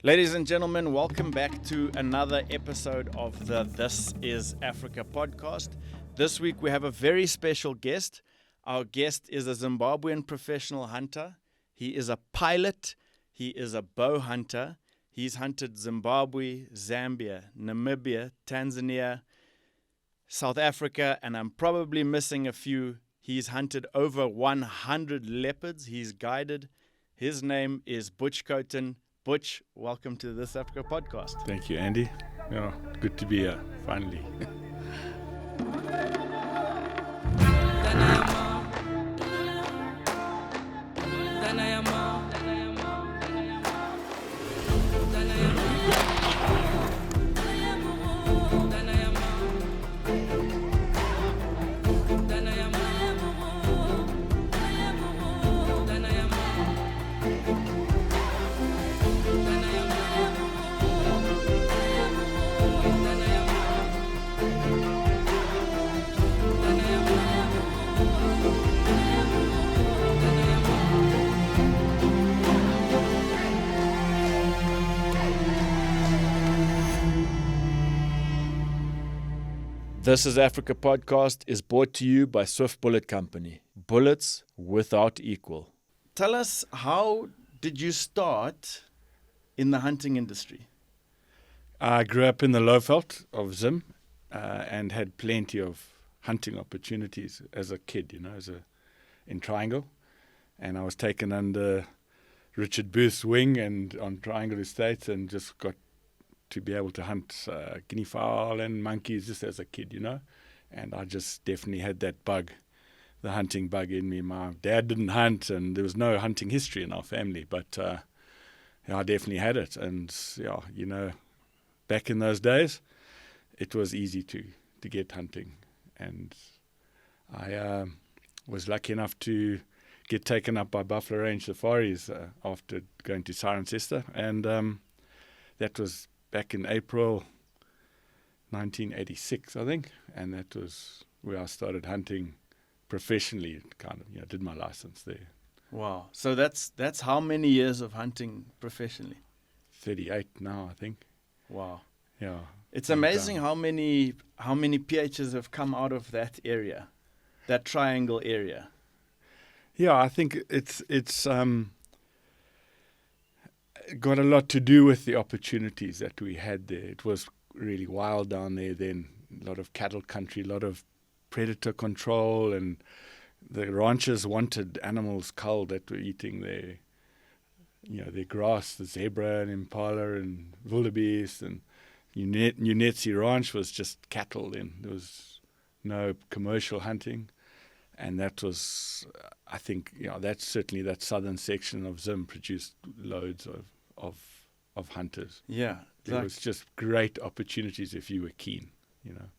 Ladies and gentlemen, welcome back to another episode of the This is Africa podcast. This week we have a very special guest. Our guest is a Zimbabwean professional hunter. He is a pilot. He is a bow hunter. He's hunted Zimbabwe, Zambia, Namibia, Tanzania, South Africa, and I'm probably missing a few. He's hunted over 100 leopards. He's guided. His name is Butch Coaton. Butch, welcome to This Africa podcast. Thank you, Andy. Yeah, good to be here, finally. This is Africa podcast is brought to you by Swift Bullet Company. Bullets without equal. Tell us, how did you start in the hunting industry? I grew up in the Leopard of Zim and had plenty of hunting opportunities as a kid, in Triangle. And I was taken under Richard Booth's wing and on Triangle Estates and just got to be able to hunt guinea fowl and monkeys just as a kid, And I just definitely had that bug, the hunting bug in me. My dad didn't hunt and there was no hunting history in our family, but I definitely had it. And, back in those days, it was easy to get hunting. And I was lucky enough to get taken up by Buffalo Range Safaris after going to Cirencester. And that was back in April 1986, I think, and that was where I started hunting professionally. Did my license there. Wow! So that's how many years of hunting professionally? 38 now, I think. Wow! Yeah, it's amazing how many PHs have come out of that area, that triangle area. Yeah, I think it's got a lot to do with the opportunities that we had there. It was really wild down there then, a lot of cattle country, a lot of predator control, and the ranchers wanted animals culled that were eating their grass, the zebra and impala and wildebeest, and Unetsi Ranch was just cattle then. There was no commercial hunting, and that was, I think, that's certainly that southern section of Zim produced loads of hunters. Yeah. There was just great opportunities if you were keen,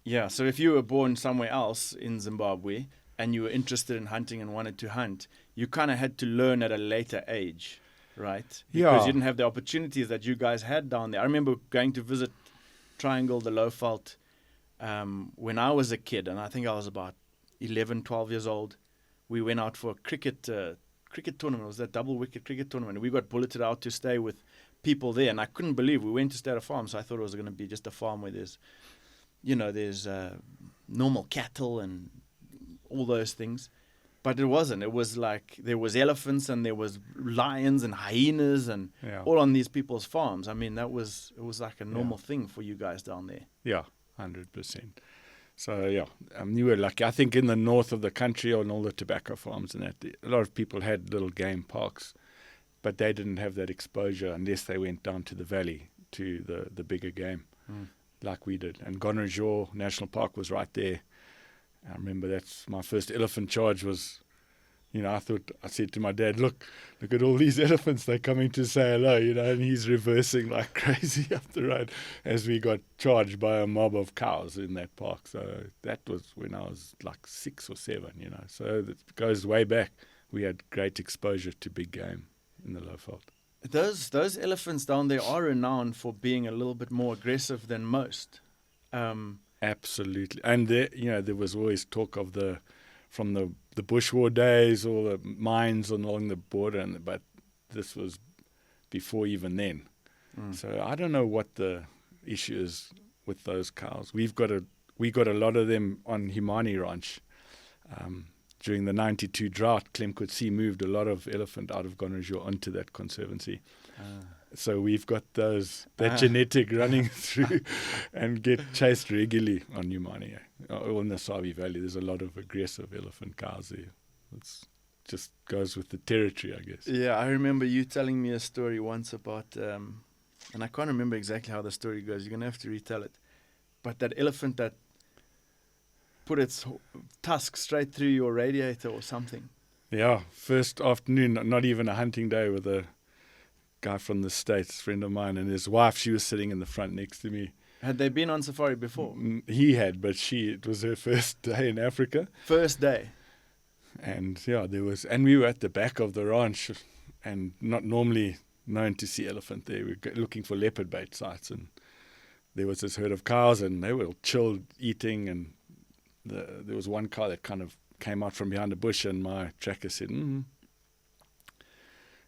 Yeah, so if you were born somewhere else in Zimbabwe and you were interested in hunting and wanted to hunt, you kind of had to learn at a later age, right? Because you didn't have the opportunities that you guys had down there. I remember going to visit Triangle, the Leopard, when I was a kid, and I think I was about 11, 12 years old. We went out for a cricket tournament. It was that double wicket cricket tournament. We got bulleted out to stay with people there, and I couldn't believe we went to stay at a farm. So I thought it was going to be just a farm where there's normal cattle and all those things, but it wasn't. It was like there was elephants and there was lions and hyenas and all on these people's farms. I mean, it was like a normal thing for you guys down there. Yeah, 100%. So, you were lucky. I think in the north of the country on all the tobacco farms and that, a lot of people had little game parks, but they didn't have that exposure unless they went down to the valley to the bigger game like we did. And Gonrajor National Park was right there. I remember that's my first elephant charge was, I said to my dad, look at all these elephants, they're coming to say hello, and he's reversing like crazy up the road as we got charged by a mob of cows in that park. So that was when I was like 6 or 7, So it goes way back. We had great exposure to big game in the Leopard. Those elephants down there are renowned for being a little bit more aggressive than most. Absolutely. And there was always talk of from the Bush War days, all the mines along the border, but this was before even then. So I don't know what the issue is with those cows. We got a lot of them on Himani Ranch. During the 92 drought, Clem could see moved a lot of elephant out of Gonrajou onto that conservancy. So we've got that genetic running through and get chased regularly on Himani. Or in the Sabi Valley, there's a lot of aggressive elephant cows there. It's just goes with the territory, I guess. Yeah, I remember you telling me a story once about, and I can't remember exactly how the story goes. You're going to have to retell it. But that elephant that put its tusk straight through your radiator or something. Yeah, first afternoon, not even a hunting day, with a guy from the States, friend of mine, and his wife. She was sitting in the front next to me. Had they been on safari before? He had, but it was her first day in Africa. First day. And yeah, and we were at the back of the ranch, and not normally known to see elephant there. We were looking for leopard bait sites, and there was this herd of cows, and they were chilled eating, and there was one cow that kind of came out from behind a bush, and my tracker said, and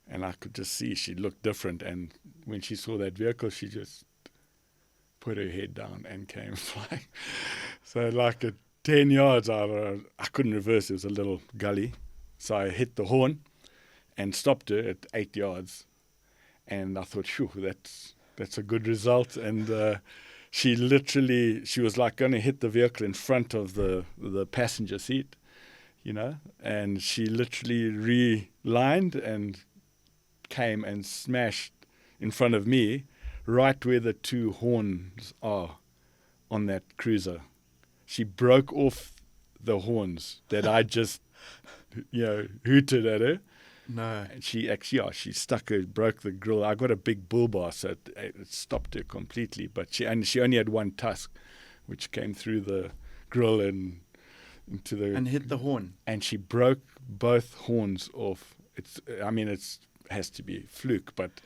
I could just see she looked different. And when she saw that vehicle, she just put her head down and came flying. So like at 10 yards out, I couldn't reverse. It was a little gully. So I hit the horn and stopped her at 8 yards. And I thought, phew, that's a good result. And she was like going to hit the vehicle in front of the passenger seat, and she literally relined and came and smashed in front of me, right where the two horns are on that cruiser. She broke off the horns that I just, hooted at her. No. And she stuck her, broke the grill. I got a big bull bar, so it stopped her completely. But she only had one tusk, which came through the grill and hit the horn. And she broke both horns off. It has to be fluke, but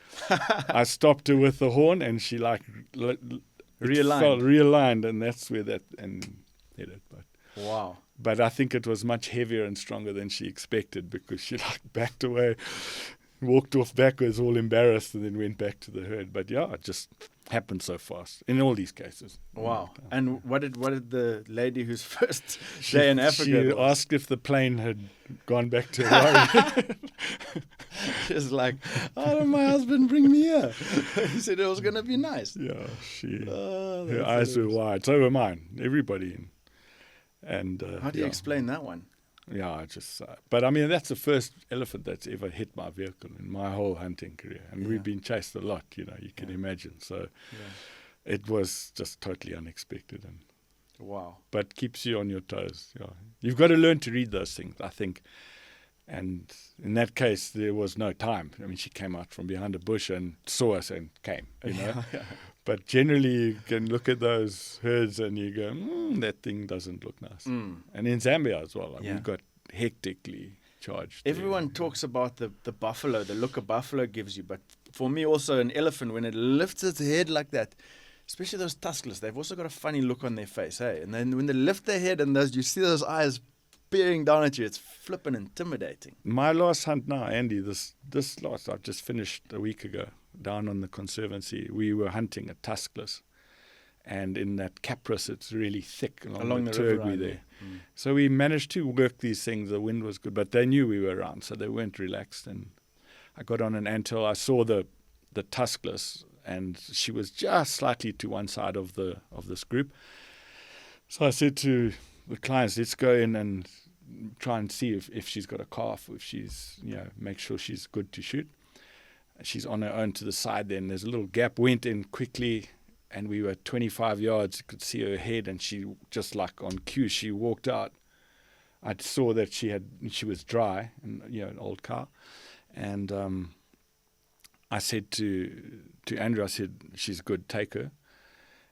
I stopped her with the horn, and she realigned, and that's where and hit it. But wow. But I think it was much heavier and stronger than she expected, because she backed away, walked off backwards, all embarrassed, and then went back to the herd. But yeah, it just happened so fast in all these cases. Wow. And what did the lady whose first day in Africa She was? asked if the plane had gone back to Hawaii. She's like, "Oh, did my husband bring me here?" He said it was going to be nice. Yeah, her eyes were wide. So were mine. Everybody. And how do you explain that one? Yeah, but I mean, that's the first elephant that's ever hit my vehicle in my whole hunting career. And we've been chased a lot, you can imagine. So it was just totally unexpected. And wow. But keeps you on your toes. Yeah. You've got to learn to read those things, I think. And in that case, there was no time. I mean, she came out from behind a bush and saw us and came, Yeah. But generally, you can look at those herds and you go, that thing doesn't look nice. And in Zambia as well, we got hectically charged. Everyone talks about the buffalo, the look a buffalo gives you. But for me, also an elephant, when it lifts its head like that, especially those tuskless, they've also got a funny look on their face, hey? And then when they lift their head and you see those eyes peering down at you, it's flippin' intimidating. My last hunt now, Andy, this last I've just finished a week ago, down on the conservancy, we were hunting a tuskless, and in that Capris, it's really thick along the Turgwe there. So we managed to work these things. The wind was good, but they knew we were around, so they weren't relaxed. And I got on an anthill. I saw the tuskless, and she was just slightly to one side of this group. So I said to the clients, let's go in and try and see if she's got a calf, if she's, make sure she's good to shoot. She's on her own to the side then. There's a little gap, went in quickly, and we were 25 yards. You could see her head, and she just like on cue, she walked out. I saw that she was dry, and an old cow. And I said to Andrew, I said, she's good, take her.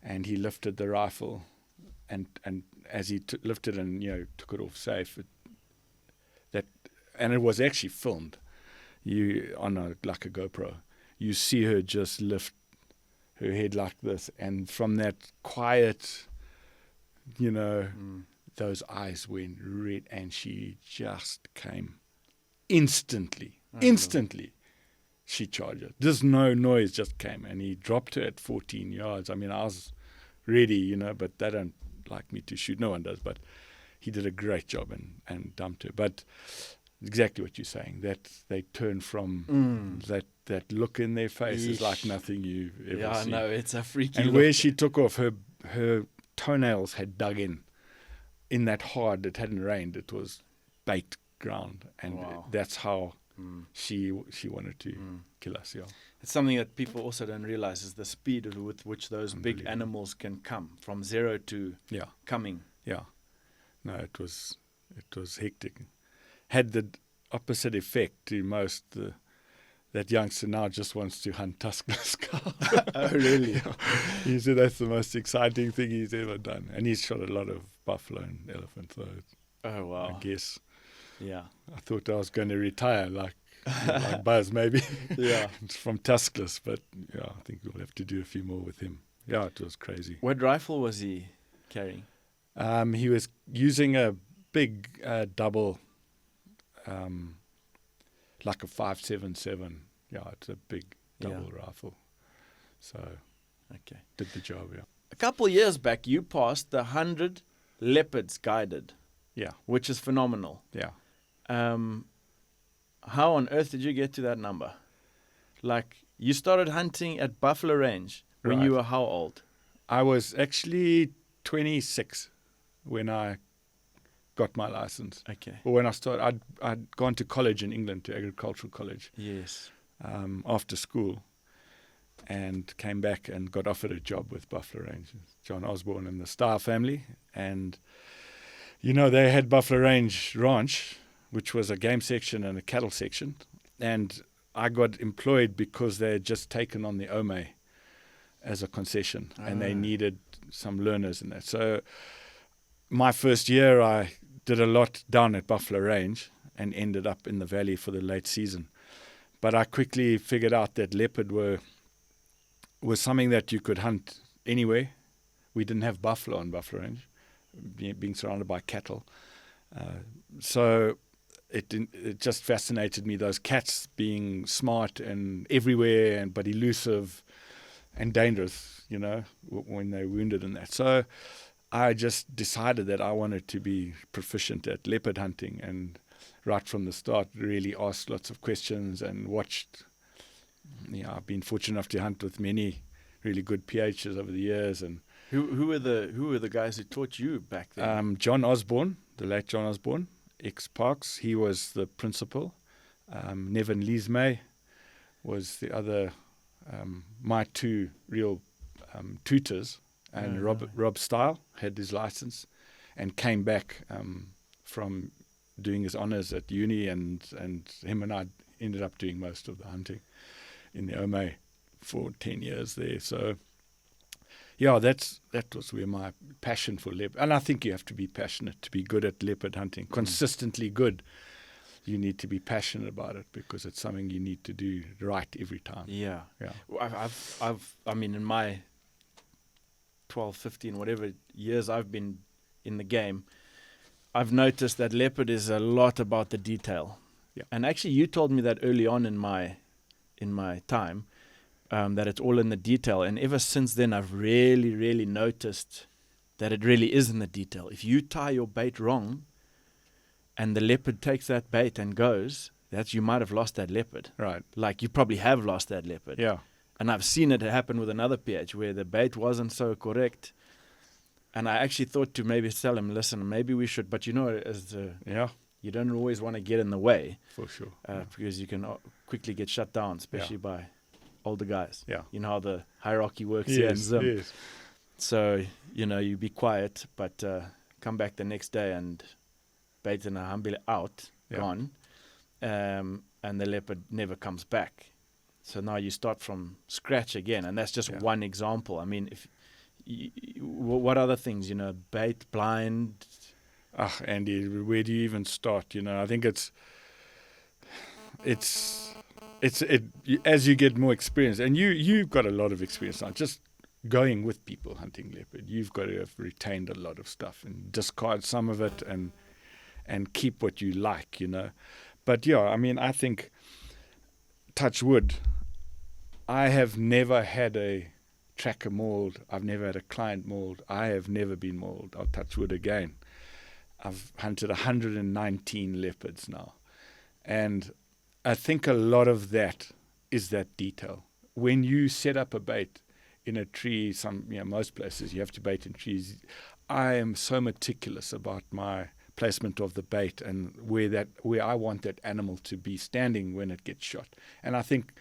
And he lifted the rifle, and as he lifted and took it off safe, and it was actually filmed. On like a GoPro, you see her just lift her head like this, and from that quiet, those eyes went red, and she just came instantly. sheet charger. Just no noise just came, and he dropped her at 14 yards. I mean, I was ready, but they don't like me to shoot. No one does, but he did a great job and dumped her. But exactly what you're saying, that they turn from that look in their face is like nothing you've ever seen. Yeah, no, it's a freaky And look. where she took off, her toenails had dug in that hard. It hadn't rained. It was baked ground, and that's how she wanted to kill us. Yeah, It's something that people also don't realize is the speed with which those big animals can come from zero to coming. Yeah, no, it was hectic. Had the opposite effect to most. That youngster now just wants to hunt tuskless cows. Oh, really? He said that's the most exciting thing he's ever done. And he's shot a lot of buffalo and elephant. So Oh, wow. I guess Yeah. I thought I was going to retire like Buzz maybe Yeah. from tuskless. But yeah, I think we'll have to do a few more with him. Yeah, it was crazy. What rifle was he carrying? He was using a big double... like a 5.77. Yeah, it's a big double rifle. So, Okay. did the job, yeah. A couple of years back, you passed the 100 leopards guided, Yeah, which is phenomenal. yeah. How on earth did you get to that number? Like, you started hunting at Buffalo Range when you Right. were how old? I was actually 26 when I got my license. Okay. Or when I started, I'd gone to college in England, to agricultural college, Yes. after school, and came back and got offered a job with Buffalo Range, John Osborne and the Starr family. And, they had Buffalo Range Ranch, which was a game section and a cattle section. And I got employed because they had just taken on the Ome as a concession, and they needed some learners in that. So my first year, I did a lot down at Buffalo Range and ended up in the valley for the late season. But I quickly figured out that leopard was something that you could hunt anywhere. We didn't have buffalo on Buffalo Range, being surrounded by cattle. So it just fascinated me, those cats being smart and everywhere, but elusive and dangerous, when they're wounded and that. So I just decided that I wanted to be proficient at leopard hunting, and right from the start really asked lots of questions and watched. I've been fortunate enough to hunt with many really good PHs over the years. And Who were the guys who taught you back then? John Osborne, the late John Osborne, ex-Parks, he was the principal. Nevin Leesmay was the other, my two real tutors. And Rob Style had his license and came back from doing his honours at uni, and him and I ended up doing most of the hunting in the Ome for 10 years there. So, yeah, that was where my passion for leopard, and I think you have to be passionate to be good at leopard hunting, consistently good. You need to be passionate about it because it's something you need to do right every time. Yeah. Yeah. I mean, in my 12, 15, whatever years I've been in the game, I've noticed that leopard is a lot about the detail. Yeah. And actually, you told me that early on in my time, that it's all in the detail. And ever since then, I've really, really noticed that it really is in the detail. If you tie your bait wrong, and the leopard takes that bait and goes, you might have lost that leopard. Right. Like, you probably have lost that leopard. Yeah. And I've seen it happen with another PH where the bait wasn't so correct. And I actually thought to maybe tell him, listen, maybe we should. But you don't always want to get in the way. For sure. Because you can quickly get shut down, especially by older guys. Yeah. You know how the hierarchy works here in Zim. Yes. So, you be quiet, but come back the next day and bait in a hambile out, gone. And the leopard never comes back. So now you start from scratch again, and that's just one example. I mean, what other things, bait, blind? Andy, where do you even start? I think it's as you get more experience, and you've got a lot of experience now, just going with people hunting leopard. You've got to have retained a lot of stuff and discard some of it and keep what you like, But I mean, I think touch wood, I have never had a tracker mauled. I've never had a client mauled. I have never been mauled. I'll touch wood again. I've hunted 119 leopards now. And I think a lot of that is that detail. When you set up a bait in a tree, most places you have to bait in trees. I am so meticulous about my placement of the bait and where I want that animal to be standing when it gets shot. And I think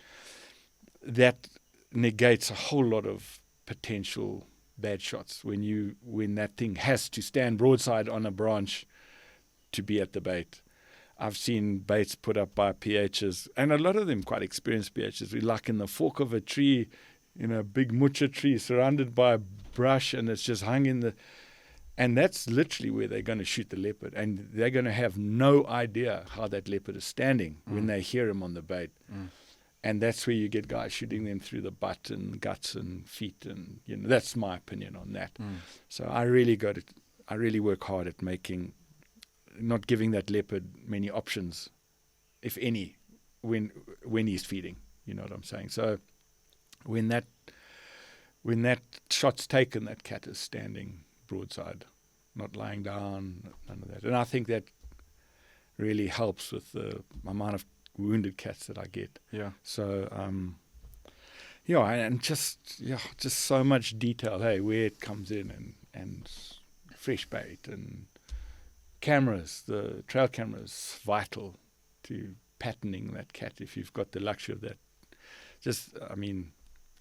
that negates a whole lot of potential bad shots when that thing has to stand broadside on a branch to be at the bait. I've seen baits put up by PHs, and a lot of them quite experienced PHs. We're like in the fork of a tree, a big mucha tree surrounded by brush, and it's just hung in the... And that's literally where they're going to shoot the leopard. And they're going to have no idea how that leopard is standing when they hear him on the bait. And that's where you get guys shooting them through the butt and guts and feet. And, that's my opinion on that. So I really work hard at not giving that leopard many options, if any, when he's feeding. You know what I'm saying? So when that shot's taken, that cat is standing broadside, not lying down, none of that. And I think that really helps with the amount of wounded cats that I get. Yeah. So, and just so much detail, where it comes in and fresh bait and cameras, the trail cameras, vital to patterning that cat if you've got the luxury of that.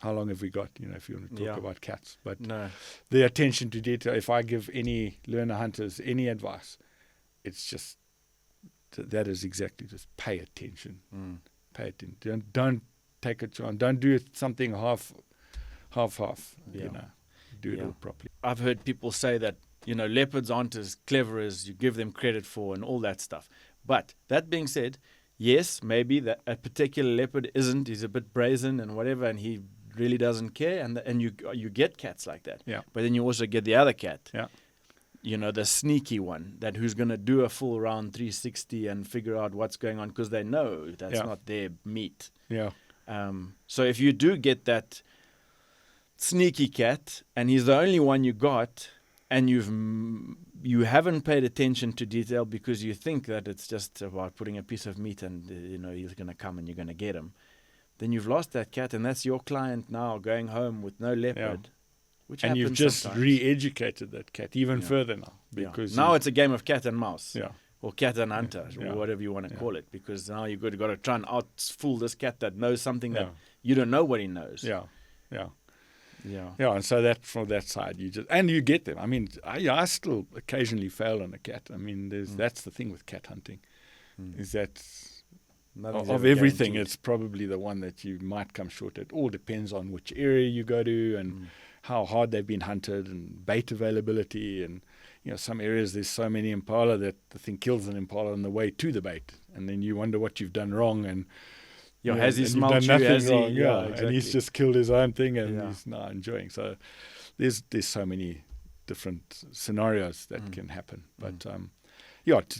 How long have we got, if you want to talk about cats? But no. The attention to detail, if I give any learner hunters any advice, it's just, that is exactly just pay attention. Pay attention. Don't take a chance. Don't do something half. Do it all properly. I've heard people say that, leopards aren't as clever as you give them credit for and all that stuff. But that being said, yes, maybe that a particular leopard isn't. He's a bit brazen and whatever, and he really doesn't care, and you get cats like that. Yeah. But then you also get the other cat. Yeah. The sneaky one who's going to do a full round 360 and figure out what's going on because they know that's not their meat. Yeah. So if you do get that sneaky cat and he's the only one you got, and you haven't paid attention to detail because you think that it's just about putting a piece of meat and he's going to come and you're going to get him, then you've lost that cat, and that's your client now going home with no leopard. Which and you've just sometimes. Re-educated that cat even further now. Because now it's a game of cat and mouse. Yeah. Or cat and hunter, or whatever you want to call it. Because now you've got to try and out-fool this cat that knows something that you don't know what he knows. Yeah. Yeah, and so that from that side, you get them. I still occasionally fail on a cat. That's the thing with cat hunting, is that of everything, it's probably the one that you might come short at. All depends on which area you go to and how hard they've been hunted and bait availability. And some areas there's so many impala that the thing kills an impala on the way to the bait, and then you wonder what you've done wrong. And has he smelled you? Wrong, exactly. And he's just killed his own thing, and he's not enjoying. So there's so many different scenarios that can happen. But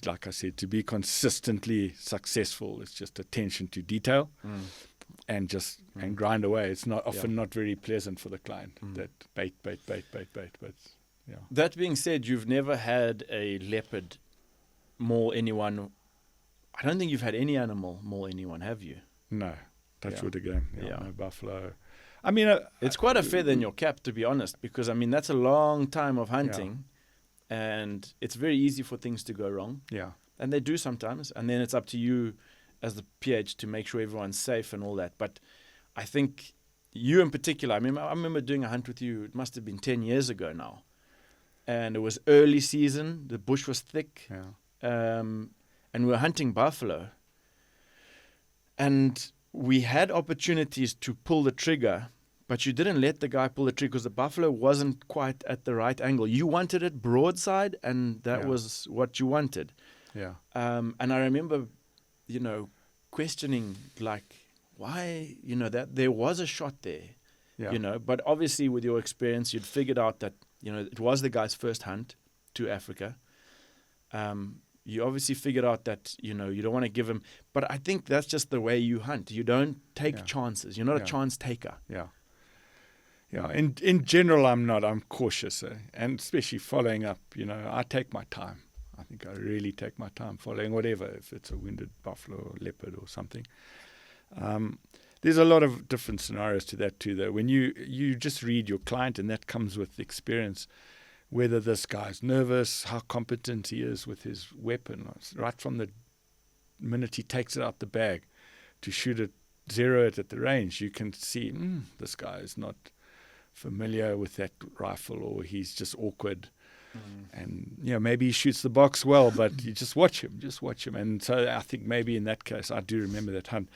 like I said, to be consistently successful, it's just attention to detail, and and grind away. It's not often not very pleasant for the client. That bait. But that being said, you've never had a leopard maul anyone. I don't think you've had any animal maul anyone, have you? No, touch wood again. No buffalo. It's quite a feather in your cap, to be honest, because that's a long time of hunting, and it's very easy for things to go wrong. Yeah, and they do sometimes, and then it's up to you as the PH to make sure everyone's safe and all that. But I think you in particular, I remember doing a hunt with you. It must have been 10 years ago now, and it was early season. The bush was thick, and we were hunting buffalo. And we had opportunities to pull the trigger, but you didn't let the guy pull the trigger because the buffalo wasn't quite at the right angle. You wanted it broadside, and that was what you wanted. Yeah. And I remember, questioning, like, why, that there was a shot there, But obviously with your experience, you'd figured out that, it was the guy's first hunt to Africa. you obviously figured out that, you don't want to give him. But I think that's just the way you hunt. You don't take chances. You're not a chance taker. Yeah. Yeah. In general, I'm not. I'm cautious. And especially following up, I take my time. I think I really take my time following whatever, if it's a wounded buffalo or leopard or something. There's a lot of different scenarios to that too, though. When you just read your client, and that comes with experience, whether this guy's nervous, how competent he is with his weapon, right from the minute he takes it out the bag to shoot it, zero it at the range, you can see this guy is not familiar with that rifle, or he's just awkward. And maybe he shoots the box well, but you just watch him. And so I think maybe in that case, I do remember that hunt,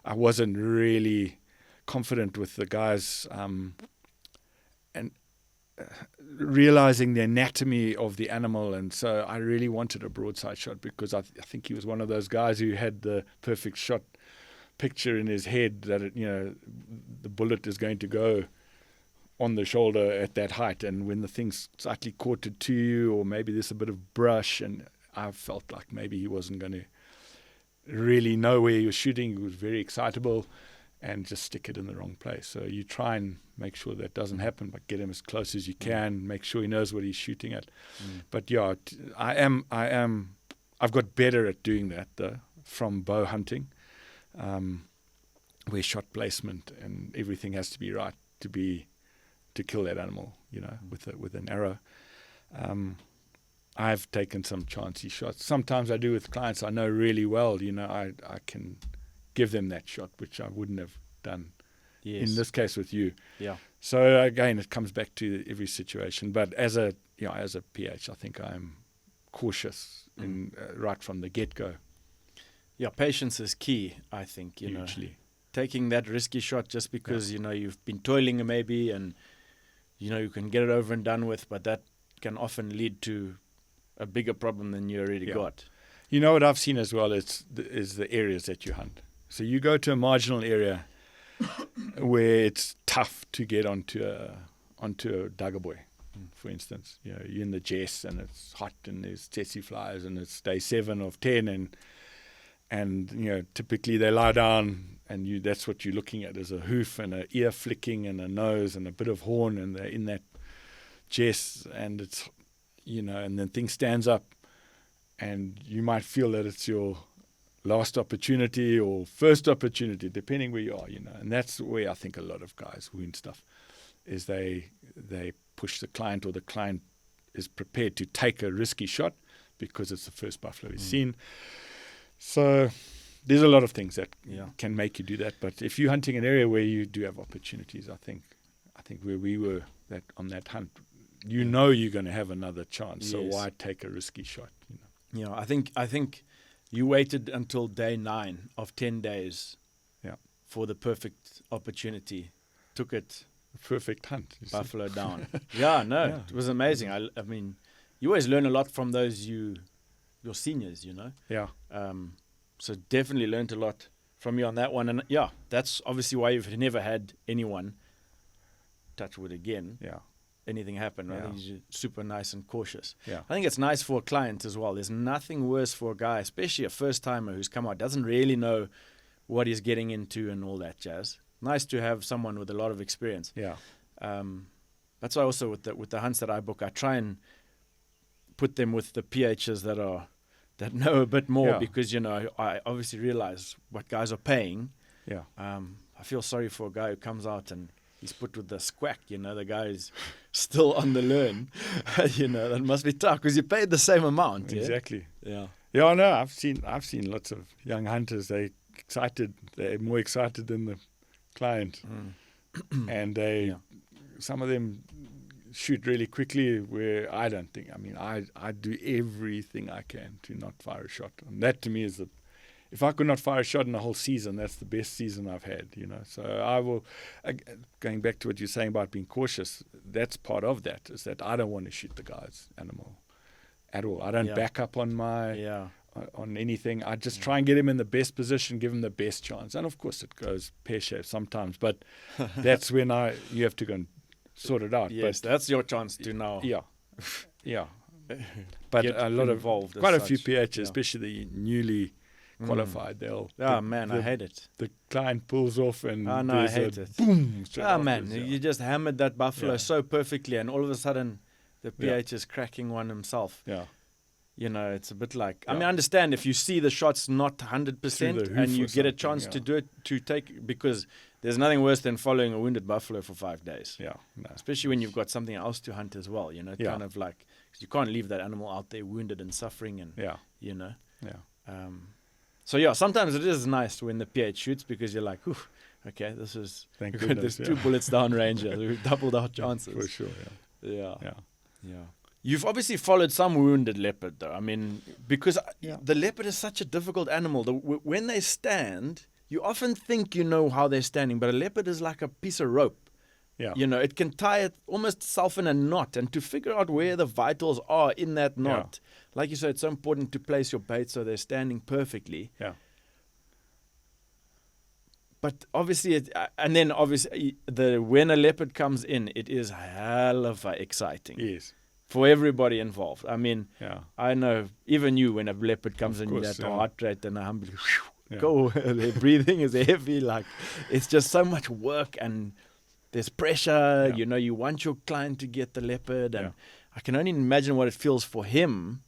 I wasn't really confident with the guys and realizing the anatomy of the animal. And so I really wanted a broadside shot, because I think he was one of those guys who had the perfect shot picture in his head that the bullet is going to go on the shoulder at that height, and when the thing's slightly quartered to you, or maybe there's a bit of brush, and I felt like maybe he wasn't going to really know where he was shooting. He was very excitable and just stick it in the wrong place. So you try and make sure that doesn't happen, but get him as close as you can, make sure he knows what he's shooting at. But yeah, I've got better at doing that though, from bow hunting, where shot placement and everything has to be right to kill that animal, with an arrow. I've taken some chancy shots. Sometimes I do with clients I know really well. I can give them that shot, which I wouldn't have done in this case with you. Yeah. So again, it comes back to every situation. But as a PH, I think I'm cautious right from the get-go. Yeah, patience is key, I think. Hugely. Taking that risky shot just because, you've been toiling maybe, and, you can get it over and done with, but that can often lead to a bigger problem than you already got. What I've seen as well is the areas that you hunt. So you go to a marginal area where it's tough to get onto a dagaboy, for instance. You're in the Jess and it's hot and there's tsetse flies and it's day 7 of 10 and typically they lie down and that's what you're looking at, is a hoof and an ear flicking and a nose and a bit of horn, and they're in that Jess, and it's and then thing stands up and you might feel that it's your last opportunity or first opportunity, depending where you are, and that's where I think a lot of guys wound stuff, is they push the client, or the client is prepared to take a risky shot because it's the first buffalo he's seen. So there's a lot of things that can make you do that. But if you're hunting an area where you do have opportunities, I think where we were on that hunt, you're going to have another chance. Yes. So why take a risky shot? Yeah, I think you waited until day 9 of 10 days for the perfect opportunity. Took it. Perfect hunt. Buffalo down. It was amazing. I mean, you always learn a lot from those your seniors, Yeah. So definitely learned a lot from you on that one. And that's obviously why you've never had anyone, touch wood again, anything happen. I think you're super nice and cautious. Yeah. I think it's nice for a client as well. There's nothing worse for a guy, especially a first-timer who's come out, doesn't really know what he's getting into and all that jazz. Nice to have someone with a lot of experience. Yeah. That's why also with the hunts that I book, I try and put them with the PHs that know a bit more, because I obviously realize what guys are paying. Yeah. I feel sorry for a guy who comes out and he's put with the squack. The guy is still on the learn. That must be tough because you paid the same amount. Exactly. Yeah. Yeah. No, I've seen lots of young hunters. They're excited. They're more excited than the client, and some of them shoot really quickly, where I don't think. I mean, I do everything I can to not fire a shot, and that to me is if I could not fire a shot in a whole season, that's the best season I've had. So I will. Going back to what you're saying about being cautious, that's part of that. Is that I don't want to shoot the guy's animal at all. I don't back up on my. On anything. I just try and get him in the best position, give him the best chance. And of course it goes pear-shaped sometimes, but that's when you have to go and sort it out. Yes, but that's your chance to now. Yeah. But get a lot of involved. quite as a few such. PHs, Yeah. especially the newly qualified. They'll I hate it. the client pulls off and Oh, no, I there's hate a it. boom. straight Man, afterwards, you just hammered that buffalo Yeah. so perfectly, and all of a sudden, the Yeah. PH is cracking one himself. yeah. You know, it's a bit like, I Yeah. mean, I understand if you see the shots not 100% Through the and hoof you or get a something, chance to yeah. do it, to take, because there's nothing worse than following a wounded buffalo for 5 days. Yeah, no. Especially when you've got something else to hunt as well, you know, Yeah. kind of like, 'cause you can't leave that animal out there wounded and suffering and, Yeah, you know. yeah, So yeah, sometimes it is nice when the PH shoots because you're like, "Oof, okay, this is Thank there's goodness, 2 yeah. bullets down range here. We've doubled our chances." for sure. Yeah. Yeah, Yeah. You've obviously followed some wounded leopard, though. I mean, because Yeah. the leopard is such a difficult animal. When they stand, you often think you know how they're standing, but a leopard is like a piece of rope. yeah, You know, it can tie it almost itself in a knot, and to figure out where the vitals are in that knot, like you said, it's so important to place your bait so they're standing perfectly. yeah, But obviously, when a leopard comes in, it is hell of exciting yes, for everybody involved. I mean, yeah, I know even you, when a leopard comes Of in, course, that yeah. heart rate and a humble, Yeah. go. Their breathing is heavy. Like, it's just so much work and there's pressure. Yeah. You know, you want your client to get the leopard, and Yeah. I can only imagine what it feels for him.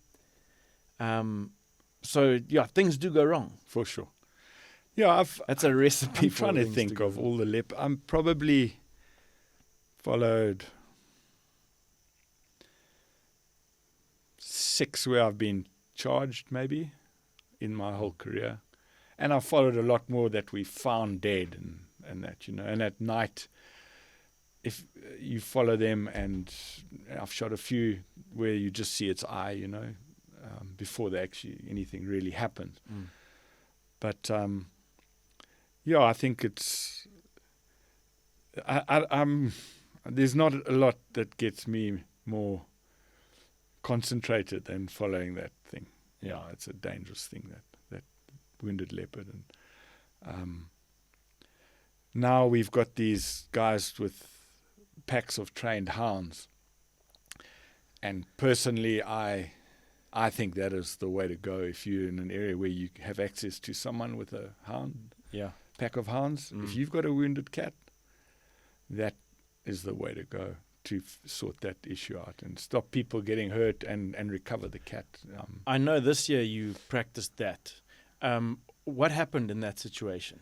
So yeah, things do go wrong. for sure. Yeah, That's a recipe I'm for trying to things think go of wrong. all the leopard. I'm probably followed 6 where I've been charged, maybe, in my whole career. And I've followed a lot more that we found dead and that, you know. And at night, if you follow them, and I've shot a few where you just see its eye, you know, before anything really happens. Mm. But yeah, I think it's. I'm. There's not a lot that gets me more concentrated than following that thing. Yeah, it's a dangerous thing, that wounded leopard, and now we've got these guys with packs of trained hounds, and personally, I think that is the way to go if you're in an area where you have access to someone with a hound, pack of hounds. If you've got a wounded cat, that is the way to go to sort that issue out and stop people getting hurt and recover the cat. I know this year you practiced that. What happened in that situation?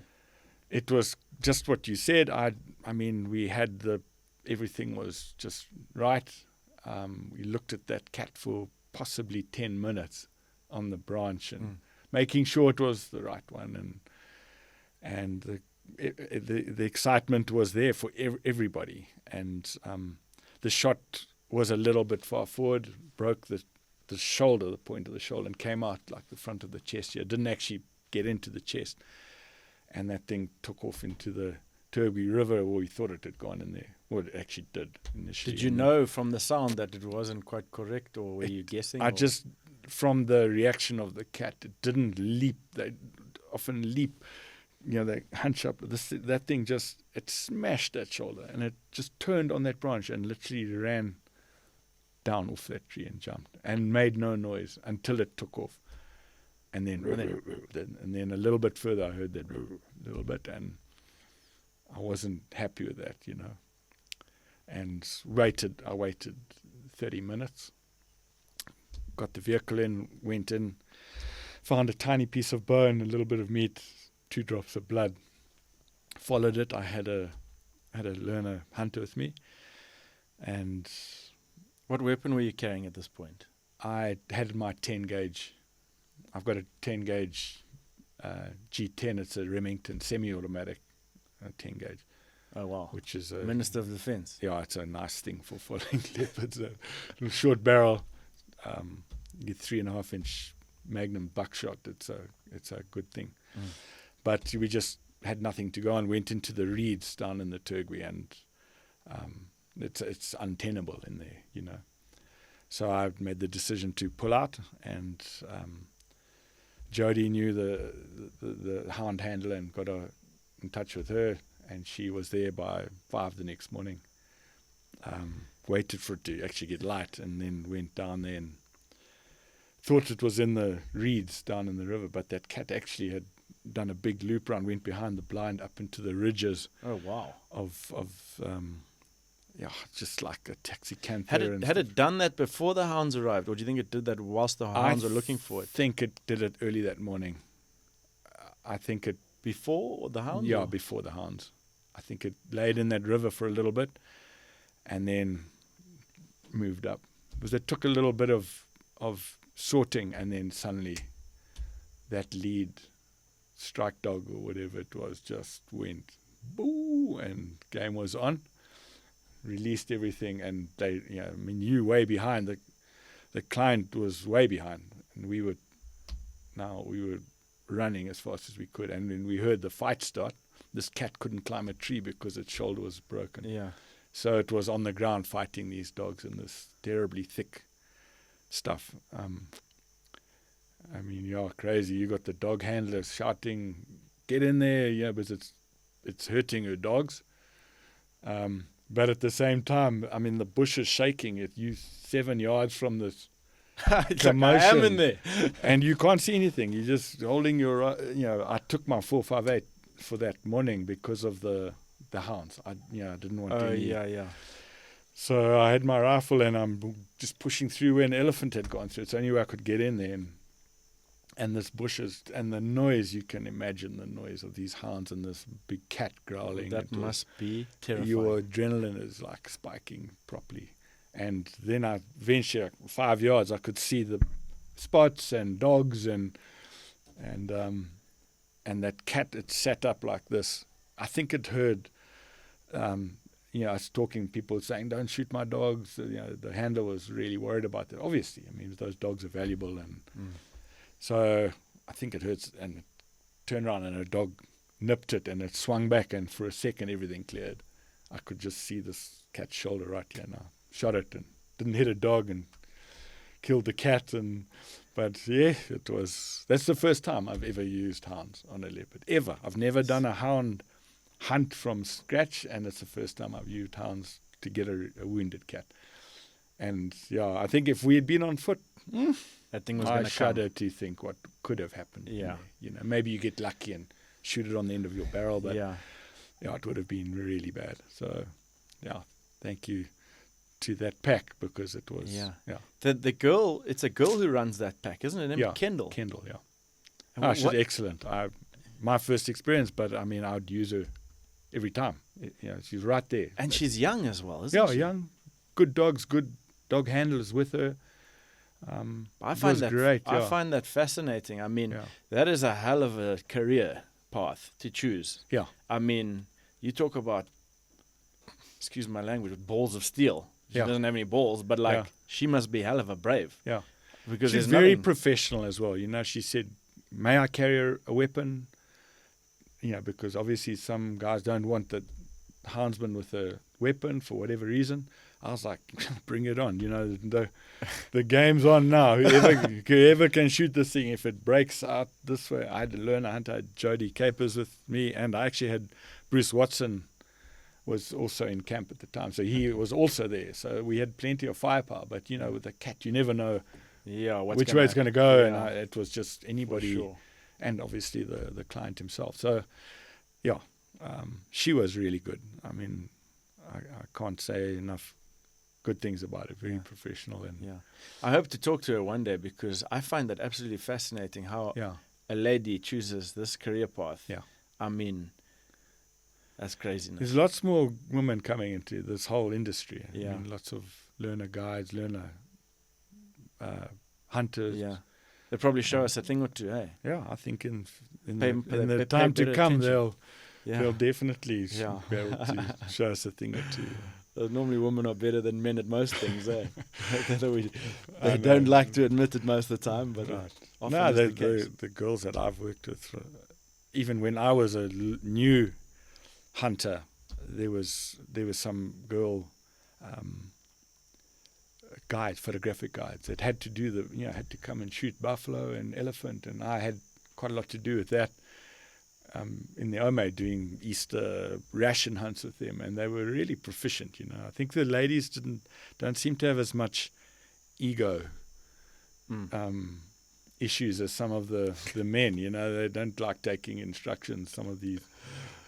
It was just what you said. I mean, we had everything was just right. We looked at that cat for possibly 10 minutes on the branch and making sure it was the right one, and the excitement was there for everybody, and the shot was a little bit far forward, broke the shoulder, the point of the shoulder, and came out like the front of the chest here. Didn't actually get into the chest, and that thing took off into the Turgui River, or we thought it had gone in there. Well, it actually did initially. Did you know from the sound that it wasn't quite correct, or were you guessing? I just, from the reaction of the cat, it didn't leap. They often leap, you know, they hunch up. That thing just, it smashed that shoulder, and it just turned on that branch and literally ran down off that tree and jumped and made no noise until it took off. And then a little bit further, I heard that little bit, and I wasn't happy with that, you know. And I waited 30 minutes, got the vehicle in, went in, found a tiny piece of bone, a little bit of meat, 2 drops of blood, followed it. I had a learner hunter with me, and what weapon were you carrying at this point? I had my 10 gauge. I've got a 10 gauge G10. It's a Remington semi-automatic 10 gauge. Oh wow! Which is Minister of Defence. Yeah, it's a nice thing for following leopards. A little short barrel, you 3.5-inch Magnum buckshot. It's a good thing. But we just had nothing to go on. Went into the reeds down in the Turgui, and it's untenable in there, you know. So I made the decision to pull out, and Jody knew the hound handler and got in touch with her, and she was there by 5 the next morning. Waited for it to actually get light, and then went down there and thought it was in the reeds down in the river, but that cat actually had done a big loop round, went behind the blind up into the ridges. Oh, wow. Just like a taxicanther. Had it done that before the hounds arrived, or do you think it did that whilst the hounds were looking for it? I think it did it early that morning. I think it... Before the hounds? Yeah, before the hounds. I think it laid in that river for a little bit and then moved up. Because it took a little bit of sorting, and then suddenly that lead strike dog or whatever it was just went boo, and game was on. Released everything, and they, you way behind. The client was way behind, and we were running as fast as we could. And when we heard the fight start, this cat couldn't climb a tree because its shoulder was broken. Yeah. So it was on the ground fighting these dogs in this terribly thick stuff. Crazy. You got the dog handlers shouting, "Get in there!" Because it's hurting her dogs. But at the same time, the bush is shaking. You 7 yards from this commotion, like, I am in there, and you can't see anything. You're just holding your. I took my 458 for that morning because of the hounds. I didn't want any. Yeah. So I had my rifle, and I'm just pushing through where an elephant had gone through. It's the only way I could get in there. And this bushes, and the noise, you can imagine the noise of these hounds and this big cat growling. That must be terrifying. Your adrenaline is like spiking properly. And then I eventually, 5 yards, I could see the spots and dogs and that cat, it sat up like this. I think it heard, I was talking, people saying, "Don't shoot my dogs." The handler was really worried about that. Obviously, those dogs are valuable, and so I think it hurts, and it turned around and a dog nipped it, and it swung back, and for a second everything cleared. I could just see this cat's shoulder right here now. Shot it and didn't hit a dog and killed the cat. But yeah, that's the first time I've ever used hounds on a leopard. Ever. I've never done a hound hunt from scratch, and it's the first time I've used hounds to get a wounded cat. And I think if we had been on foot, that thing was going to come. I shudder to think what could have happened. Yeah. Maybe you get lucky and shoot it on the end of your barrel, but it would have been really bad. So, thank you to that pack, because it was the girl. It's a girl who runs that pack, isn't it? Yeah, Kendall. She's excellent. My first experience, but I would use her every time. She's right there, and she's young as well, isn't she? Yeah, young, good dogs, good dog handlers with her. I find that great. I find that fascinating. That is a hell of a career path to choose. Yeah. You talk about, excuse my language, balls of steel. She doesn't have any balls, but she must be hell of a brave. Yeah. Because she's very professional as well. She said, "May I carry a weapon?" Because obviously some guys don't want the houndsman with a weapon for whatever reason. I was like, bring it on. The game's on now. Whoever can shoot this thing, if it breaks out this way. I had to learn a hunter. I had Jody Capers with me, and I actually had Bruce Watson was also in camp at the time. So he was also there. So we had plenty of firepower. But, with a cat, you never know which way it's going to go. And it was just anybody. Sure. And obviously the client himself. So, she was really good. I can't say enough good things about it. Very professional. And I hope to talk to her one day, because I find that absolutely fascinating how a lady chooses this career path. Yeah. That's craziness. There's lots more women coming into this whole industry. Yeah. Lots of learner guides, learner hunters. Yeah. They'll probably show us a thing or two, hey? Yeah, I think in the time to come, they'll definitely be able to show us a thing or two. Normally women are better than men at most things, eh? They don't like to admit it most of the time, but often is the case. The girls that I've worked with, even when I was a new hunter, there was some girl guides, photographic guides, that had to do had to come and shoot buffalo and elephant, and I had quite a lot to do with that. In the Ome, doing Easter ration hunts with them, and they were really proficient. I think the ladies don't seem to have as much ego issues as some of the men. You know, they don't like taking instructions. Some of these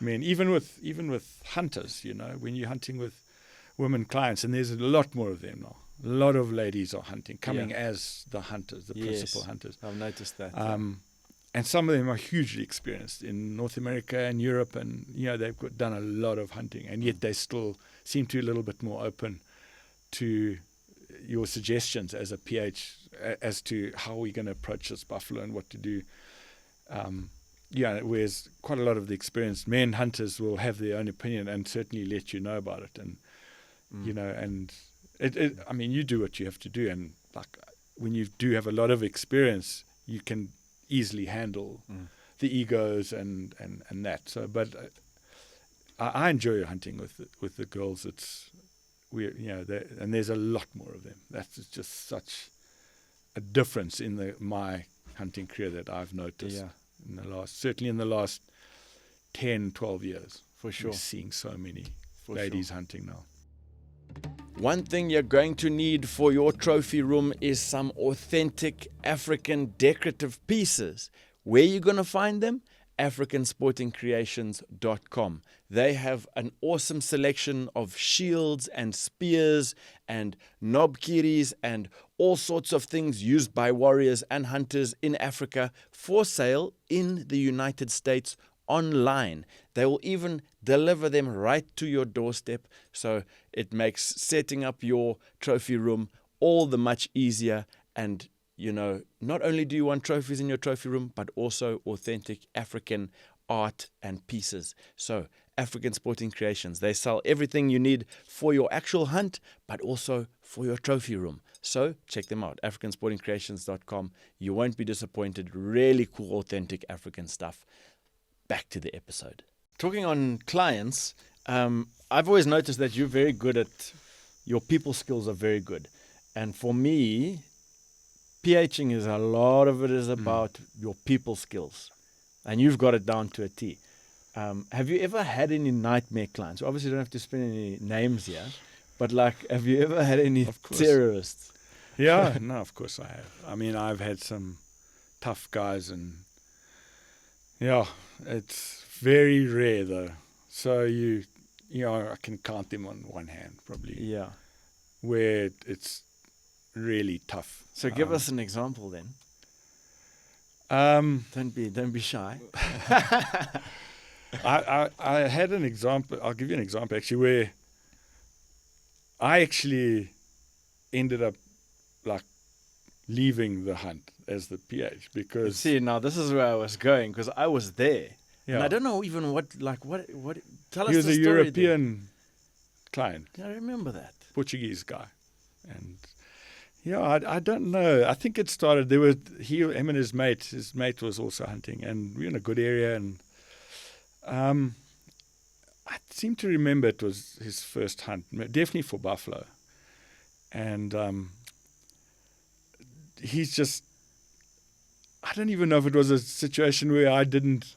men, even with hunters, you know, when you're hunting with women clients, and there's a lot more of them now. A lot of ladies are hunting, coming as the hunters, the principal hunters. I've noticed that. And some of them are hugely experienced in North America and Europe, and you know they've done a lot of hunting, and yet they still seem to be a little bit more open to your suggestions as a PH as to how we're going to approach this buffalo and what to do. Whereas quite a lot of the experienced men hunters will have their own opinion and certainly let you know about it, and you know, and I mean, you do what you have to do, and like when you do have a lot of experience, you can easily handle the egos and that. So, but I enjoy hunting with the girls. And there's a lot more of them. That's just such a difference in my hunting career that I've noticed certainly in the last 10, 12 years. For sure. We're seeing so many ladies hunting now. One thing you're going to need for your trophy room is some authentic African decorative pieces. Where are you going to find them? AfricanSportingCreations.com. They have an awesome selection of shields and spears and knobkiris and all sorts of things used by warriors and hunters in Africa for sale in the United States online. They will even deliver them right to your doorstep, so it makes setting up your trophy room all the much easier. And you know, not only do you want trophies in your trophy room, but also authentic African art and pieces. So African Sporting Creations, they sell everything you need for your actual hunt, but also for your trophy room. So check them out, AfricanSportingCreations.com. You won't be disappointed. Really cool, authentic African stuff. Back to the episode. Talking on clients, I've always noticed that you're very good at, your people skills are very good. And for me, PHing is a lot of it is about your people skills. And you've got it down to a T. Have you ever had any nightmare clients? Obviously, you don't have to spend any names here. But like, have you ever had any terrorists? Yeah, no, of course I have. I mean, I've had some tough guys, and yeah, it's very rare though. So you know, I can count them on one hand probably. Yeah. Where it's really tough. So give us an example then. Don't be shy. I had an example. I'll give you an example actually where I actually ended up like leaving the hunt as the PH because see, now this is where I was going, because I was there. Yeah. And I don't know even what tell us the story. He was a European client. I remember that. Portuguese guy. And yeah, I don't know. I think it started, him and his mate was also hunting, and we were in a good area, and I seem to remember it was his first hunt, definitely for buffalo. And he's just, I don't even know if it was a situation where I didn't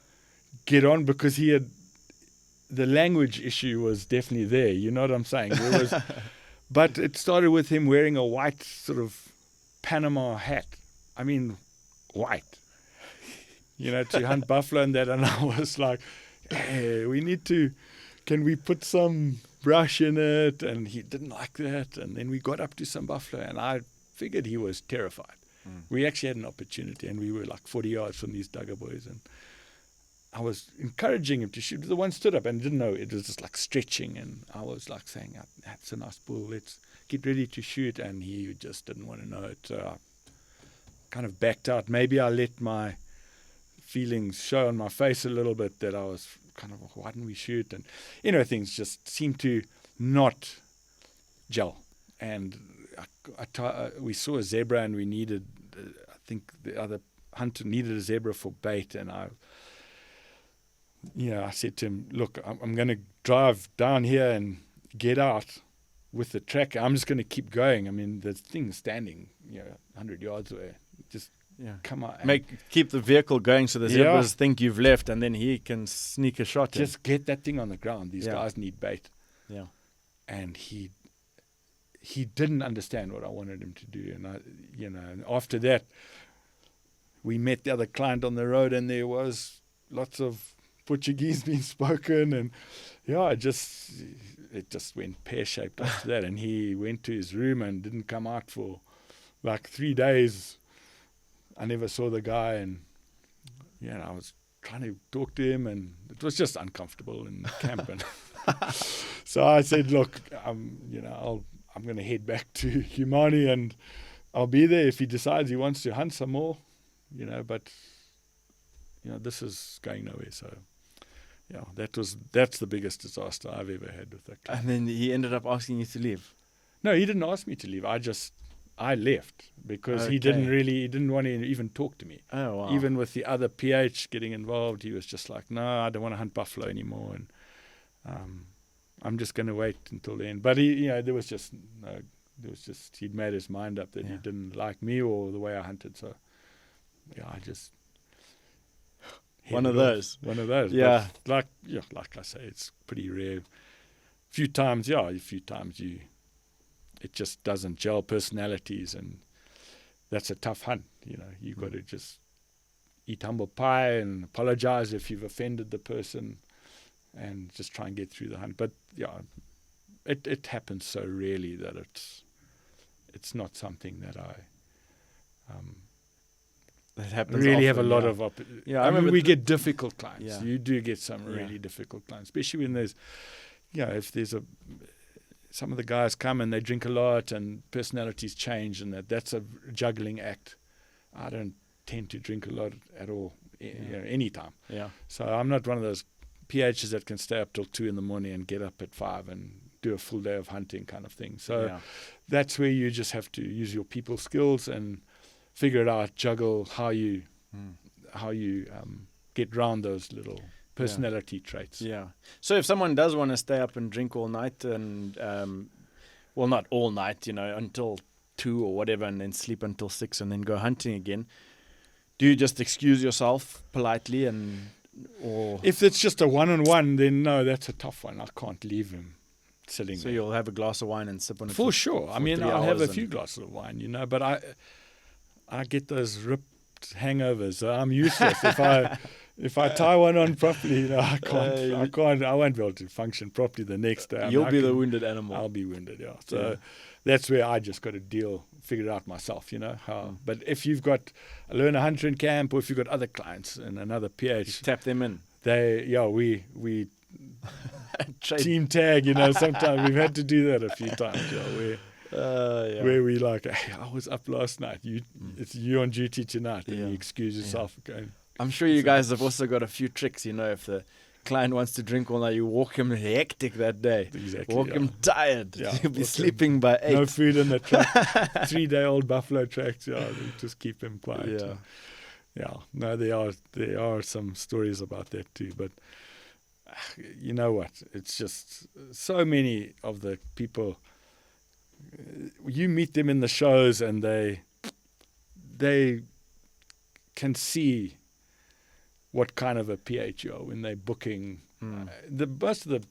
get on because the language issue was definitely there. You know what I'm saying? There was, but it started with him wearing a white sort of Panama hat. I mean, white. You know, to hunt buffalo and that. And I was like, hey, can we put some brush in it? And he didn't like that. And then we got up to some buffalo, and I figured he was terrified. We actually had an opportunity, and we were like 40 yards from these Duggar boys, and I was encouraging him to shoot. The one stood up and didn't know. It was just like stretching, and I was like saying, that's a nice bull, let's get ready to shoot. And he just didn't want to know it. So I kind of backed out. Maybe I let my feelings show on my face a little bit, that I was kind of, why didn't we shoot? And, you know, things just seemed to not gel. And we saw a zebra, and we needed, I think the other hunter needed a zebra for bait. And I said to him, look, I'm going to drive down here and get out with the tracker. I'm just going to keep going. I mean, the thing's standing, 100 yards away. Just come out. Keep the vehicle going so the zebras think you've left, and then he can sneak a shot Just get that thing on the ground. These guys need bait. Yeah. And he he didn't understand what I wanted him to do. And and after that, we met the other client on the road, and there was lots of Portuguese being spoken, and it just went pear-shaped after that. And he went to his room and didn't come out for like 3 days. I never saw the guy, and I was trying to talk to him, and it was just uncomfortable in the camp. And so I said, look, I'm going to head back to Humani, and I'll be there if he decides he wants to hunt some more, but this is going nowhere. So that's the biggest disaster I've ever had with that client. And then he ended up asking you to leave. No, he didn't ask me to leave. I left because he didn't want to even talk to me. Oh, wow. Even with the other PH getting involved, he was just like, no, I don't want to hunt buffalo anymore. And I'm just going to wait until the end. But he'd made his mind up that he didn't like me or the way I hunted. So, I just... One of those. Yeah. But like I say, it's pretty rare. A few times it just doesn't gel personalities, and that's a tough hunt. You've got to just eat humble pie and apologize if you've offended the person, and just try and get through the hunt. But it happens so rarely that it's not something that I that happens really often, have a lot of I mean, we get difficult clients. Yeah. You do get some really difficult clients, especially when there's if there's some of the guys come and they drink a lot and personalities change, and that's a juggling act. I don't tend to drink a lot at all, anytime. Yeah. So I'm not one of those PHs that can stay up till 2 a.m. and get up at 5 and do a full day of hunting kind of thing. So that's where you just have to use your people skills and figure it out, juggle how you get around those little personality traits. Yeah. So if someone does want to stay up and drink all night and, not all night, until 2 or whatever, and then sleep until 6 and then go hunting again, do you just excuse yourself politely or? If it's just a one-on-one, then no, that's a tough one. I can't leave him sitting there. So you'll have a glass of wine and sip on it? For sure. I mean, I'll have a few glasses of wine, but I get those ripped hangovers. So I'm useless. If I tie one on properly, I won't be able to function properly the next day. You'll be the wounded animal. I'll be wounded, So that's where I just got to figure it out myself, how. But if you've got a learner hunter in camp, or if you've got other clients and another PH, you tap them in. We team tag, sometimes we've had to do that a few times, where we like, hey, I was up last night. It's you on duty tonight, and you excuse yourself going. I'm sure you guys have also got a few tricks, if the client wants to drink all night, you walk him hectic that day. Exactly. Walk him tired. He'll be sleeping by 8. No food in the track. 3-day-old buffalo tracks. Just keep him quiet. No, there are some stories about that too. But you know what? It's just so many of the people. You meet them in the shows, and they can see what kind of a PH you are when they're booking. Most of the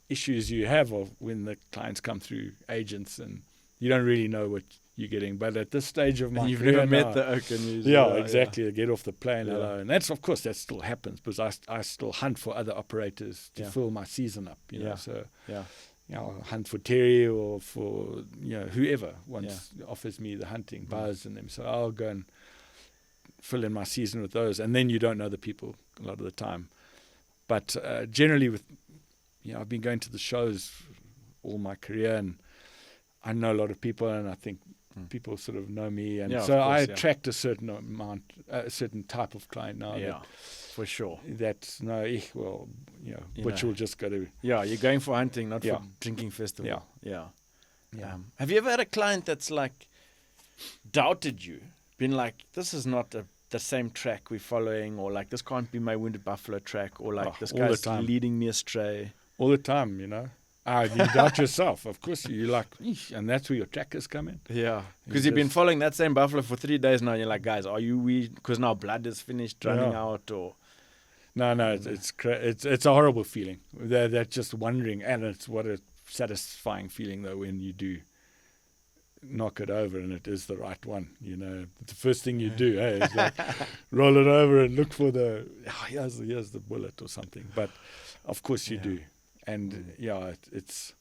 issues you have are when the clients come through agents and you don't really know what you're getting. But at this stage of my career, you've never met the oak and exactly. They get off the plane, hello. And that's, of course, that still happens because I still hunt for other operators to fill my season up. So I'll hunt for Terry or for whoever offers me the hunting, Buzz and them. So I'll go and fill in my season with those, and then you don't know the people a lot of the time. But generally, I've been going to the shows all my career, and I know a lot of people, and I think people sort of know me, and so I attract a certain amount, a certain type of client now. Yeah, for sure. That's Butch will just go to. Yeah, you're going for hunting, not for drinking festival. Yeah. Have you ever had a client that's like doubted you? Been like, this is not the same track we're following, or like, this can't be my wounded buffalo track, or like, this guy's leading me astray. All the time, you doubt yourself. Of course, you're like, and that's where your trackers come in. Yeah, because you've been following that same buffalo for 3 days now, and you're like, guys, are you weed? Because now blood is finished running out, or... No, it's a horrible feeling. They're just wondering, and it's what a satisfying feeling, though, when you do knock it over and it is the right one. You know, the first thing you do, is like roll it over and look for here's the bullet or something. But of course you do, and it's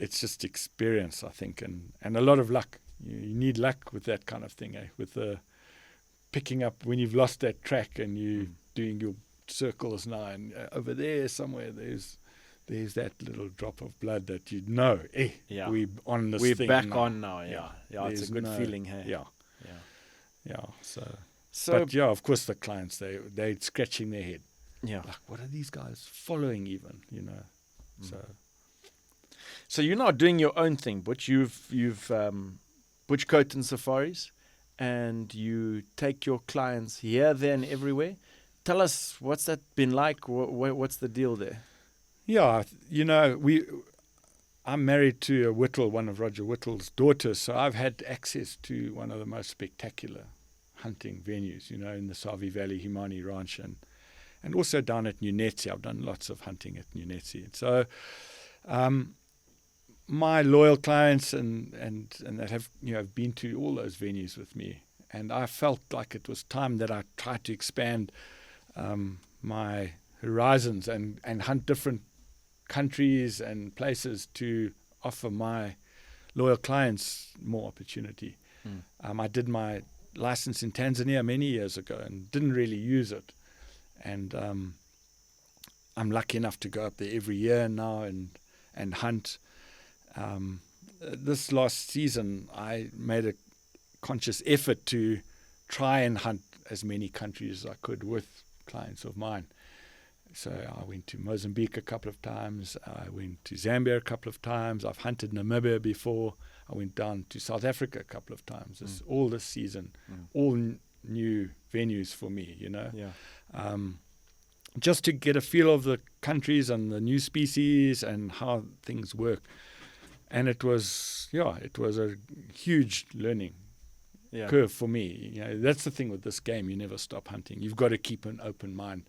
just experience, I think, and a lot of luck. You need luck with that kind of thing, with the picking up when you've lost that track and you doing your circles now, and over there somewhere there's that little drop of blood that we're on this thing. We're back now. on now, it's a good feeling, hey? Yeah. But of course the clients, they're scratching their head. Yeah. Like, what are these guys following even, you know? So you're now doing your own thing, Butch. You've Butch Coaton safaris, and you take your clients here, there, and everywhere. Tell us, what's that been like? What's the deal there? Yeah, you know, I'm married to a Whittle, one of Roger Whittle's daughters, so I've had access to one of the most spectacular hunting venues, you know, in the Savi Valley, Himani Ranch, and also down at Nunetsi. I've done lots of hunting at Nunetsi. So my loyal clients and that have been to all those venues with me, and I felt like it was time that I tried to expand my horizons and hunt different countries and places to offer my loyal clients more opportunity. I did my license in Tanzania many years ago and didn't really use it, and I'm lucky enough to go up there every year now and hunt. This last season I made a conscious effort to try and hunt as many countries as I could with clients of mine. So I went to Mozambique a couple of times. I went to Zambia a couple of times. I've hunted Namibia before. I went down to South Africa a couple of times. All this season, all new venues for me, you know. Yeah. Just to get a feel of the countries and the new species and how things work. And it was a huge learning curve for me. You know, that's the thing with this game. You never stop hunting. You've got to keep an open mind.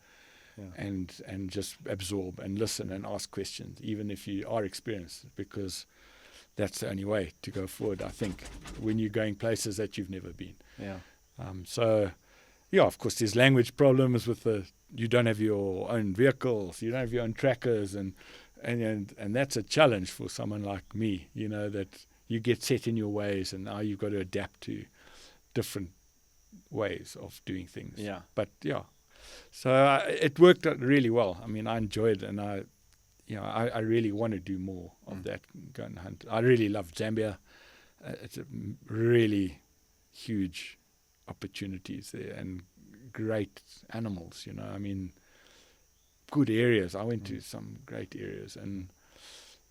And just absorb and listen and ask questions, even if you are experienced, because that's the only way to go forward, I think, when you're going places that you've never been. Of course, there's language problems with you don't have your own vehicles, you don't have your own trackers, and that's a challenge for someone like me, you know, that you get set in your ways and now you've got to adapt to different ways of doing things. But so it worked out really well. I mean, I enjoyed it, and I really want to do more of that, go and hunt. I really love Zambia. It's a really huge opportunities there and great animals, you know. I mean, good areas. I went to some great areas, and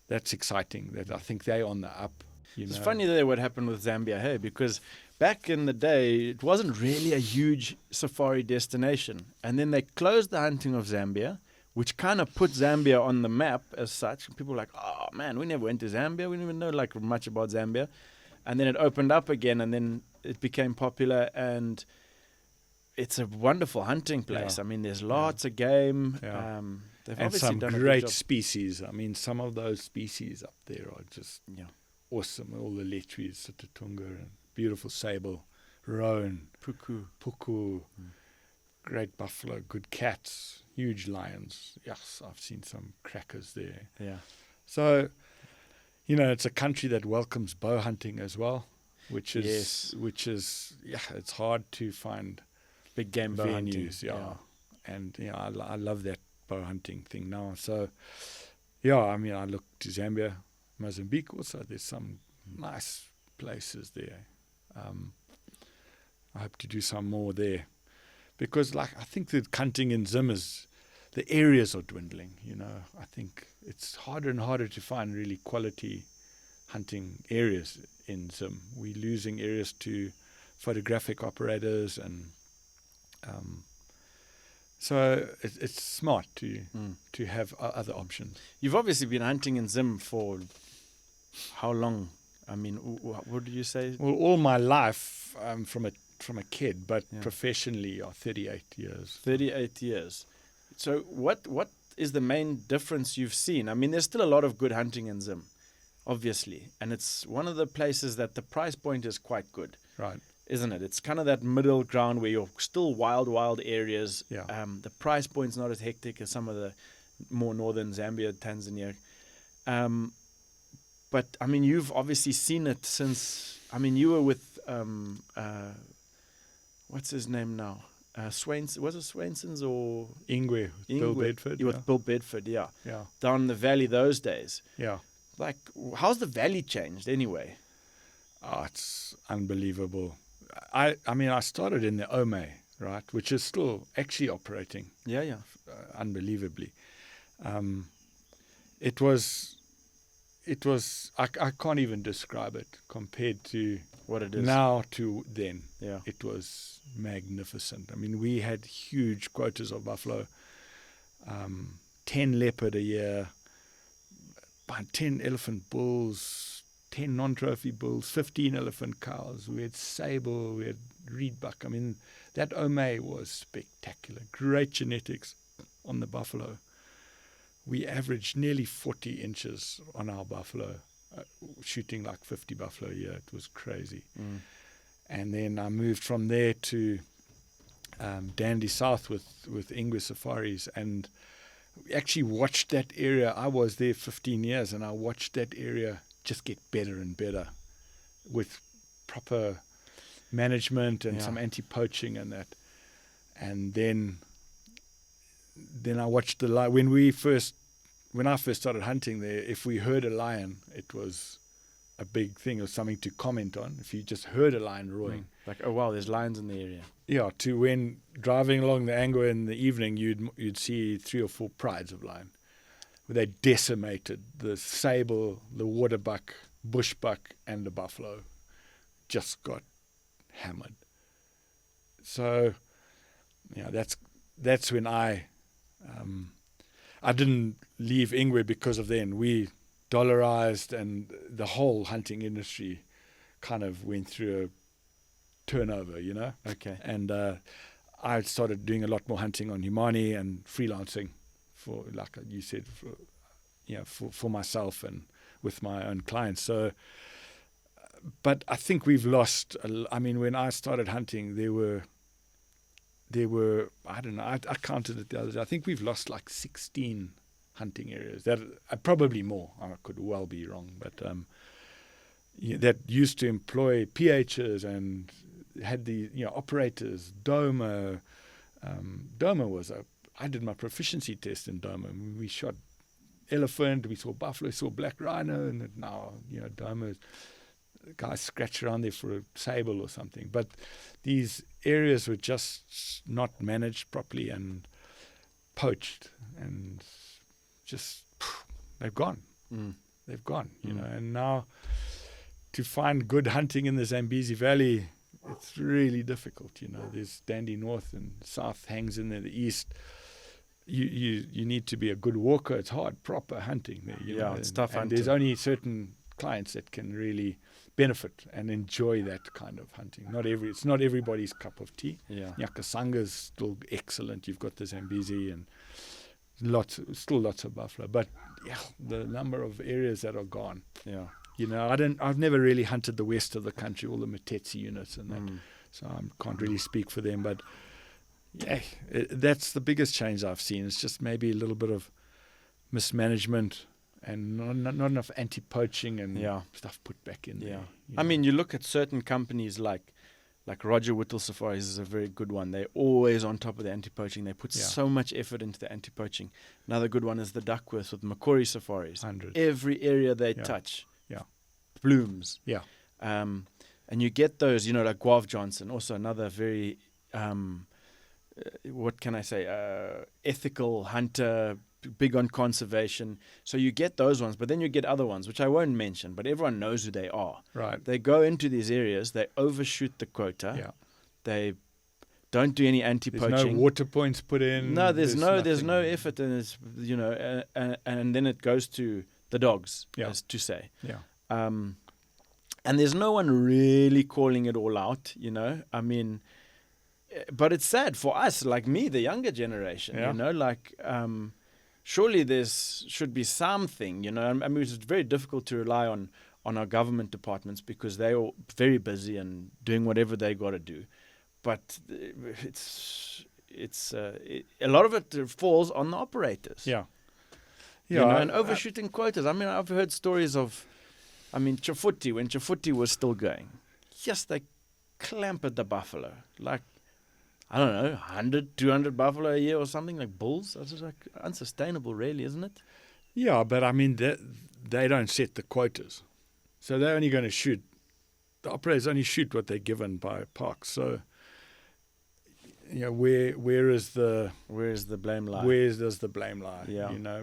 that's exciting. That I think they're on the up. It's funny that what happened with Zambia, hey, because back in the day, it wasn't really a huge safari destination. And then they closed the hunting of Zambia, which kind of put Zambia on the map as such. And people were like, oh, man, we never went to Zambia. We didn't even know much about Zambia. And then it opened up again, and then it became popular. And it's a wonderful hunting place. I mean, there's lots of game. They've and obviously some done a great good job. species. I mean, some of those species up there are just awesome. All the letries, Sitatunga, and beautiful sable, roan, puku, great buffalo, good cats, huge lions. Yes, I've seen some crackers there. Yeah. So, you know, it's a country that welcomes bow hunting as well, which is it's hard to find big game bow venues. hunting. And I love that bow hunting thing now. So, I mean, I look to Zambia, Mozambique also. There's some nice places there. I hope to do some more there, because I think the hunting in Zim the areas are dwindling. You know, I think it's harder and harder to find really quality hunting areas in Zim. We're losing areas to photographic operators, and so it's smart to have other options. You've obviously been hunting in Zim for how long? I mean, what did you say? Well, all my life, from a kid, but professionally, 38 years. 38 years. So what is the main difference you've seen? I mean, there's still a lot of good hunting in Zim. obviously, and it's one of the places that the price point is quite good, Right. isn't it? It's kind of that middle ground where you're still wild areas. Yeah. The price point's not as hectic as some of the more northern Zambia, Tanzania. But I mean, you've obviously seen it since. I mean, you were with what's his name now? Swainson. Was it Swainson's or Ingwe, Bill Bedford. You with Bill Bedford, yeah. Yeah. Down the valley those days. Yeah. Like, how's the valley changed anyway? Oh, it's unbelievable. I mean, I started in the Ome, right, which is still actually operating. Yeah. Unbelievably. It was. I can't even describe it compared to What it is now to then. Yeah. It was magnificent. I mean, we had huge quotas of buffalo, 10 leopard a year, 10 elephant bulls, 10 non-trophy bulls, 15 elephant cows. We had sable, we had reed buck. I mean, that Ome was spectacular. Great genetics on the buffalo. We averaged nearly 40 inches on our buffalo, shooting like 50 buffalo a year. It was crazy. And then I moved from there to Dandy South with Ingwe Safaris, and we actually watched that area. I was there 15 years, and I watched that area just get better and better with proper management and some anti-poaching and that. And then I watched the lion. When I first started hunting there, if we heard a lion, it was a big thing. It was something to comment on. If you just heard a lion roaring. Like, oh wow, there's lions in the area. Yeah, to when driving along the Angwa in the evening, you'd see 3 or 4 prides of lion. Where they decimated the sable, the waterbuck, bushbuck, and the buffalo. Just got hammered. So, yeah, that's when I didn't leave Ingwe because of then. We dollarized, and the whole hunting industry kind of went through a turnover, you know. Okay. And I started doing a lot more hunting on Humani and freelancing for, like you said, for myself and with my own clients. So, but I think we've lost. I mean, when I started hunting, there were I don't know. I counted it the other day. I think we've lost like 16 hunting areas. That probably more. I could well be wrong, but that used to employ PHs and had the operators. Doma was I did my proficiency test in Doma. We shot elephant, we saw buffalo, saw black rhino, and now Doma. Guys scratch around there for a sable or something. But these areas were just not managed properly and poached, and just they've gone. They've gone, you know. And now to find good hunting in the Zambezi Valley, it's really difficult. You know, there's Dandy North and South hangs in there. The East, you need to be a good walker. It's hard, proper hunting there. You know? It's tough and hunting. there's only certain clients that can really benefit and enjoy that kind of hunting. It's not everybody's cup of tea. Yeah. Nyakasanga's still excellent. You've got the Zambezi and still lots of buffalo. But yeah, the number of areas that are gone. Yeah. You know, I've never really hunted the west of the country, all the Matetsi units and that. So I can't really speak for them. But yeah, that's the biggest change I've seen. It's just maybe a little bit of mismanagement and not enough anti-poaching and stuff put back in there. Yeah. I mean, you look at certain companies like Roger Whittle Safaris is a very good one. They're always on top of the anti-poaching. They put so much effort into the anti-poaching. Another good one is the Duckworth with Macquarie Safaris. 100. Every area they touch blooms. Yeah. And you get those, like Guav Johnson, also another very, what can I say, ethical hunter, big on conservation. So you get those ones, but then you get other ones, which I won't mention, but everyone knows who they are. Right. They go into these areas, they overshoot the quota. Yeah. They don't do any anti-poaching. There's no water points put in. No, there's no effort, and it's and then it goes to the dogs, as to say. Yeah. And there's no one really calling it all out, I mean, but it's sad for us, like me, the younger generation, surely should be something, I mean, it's very difficult to rely on our government departments because they're all very busy and doing whatever they got to do. But a lot of it falls on the operators. Yeah. And overshooting quotas. I mean, I've heard stories of, Chifuti, when Chifuti was still going. Yes, they clampered the buffalo. Like, I don't know, 100, 200 buffalo a year or something, like bulls. That's just like unsustainable, really, isn't it? Yeah, but I mean, they don't set the quotas. So they're only going to shoot. The operators only shoot what they're given by parks. So, where is the blame lie? Where does the blame lie? Yeah.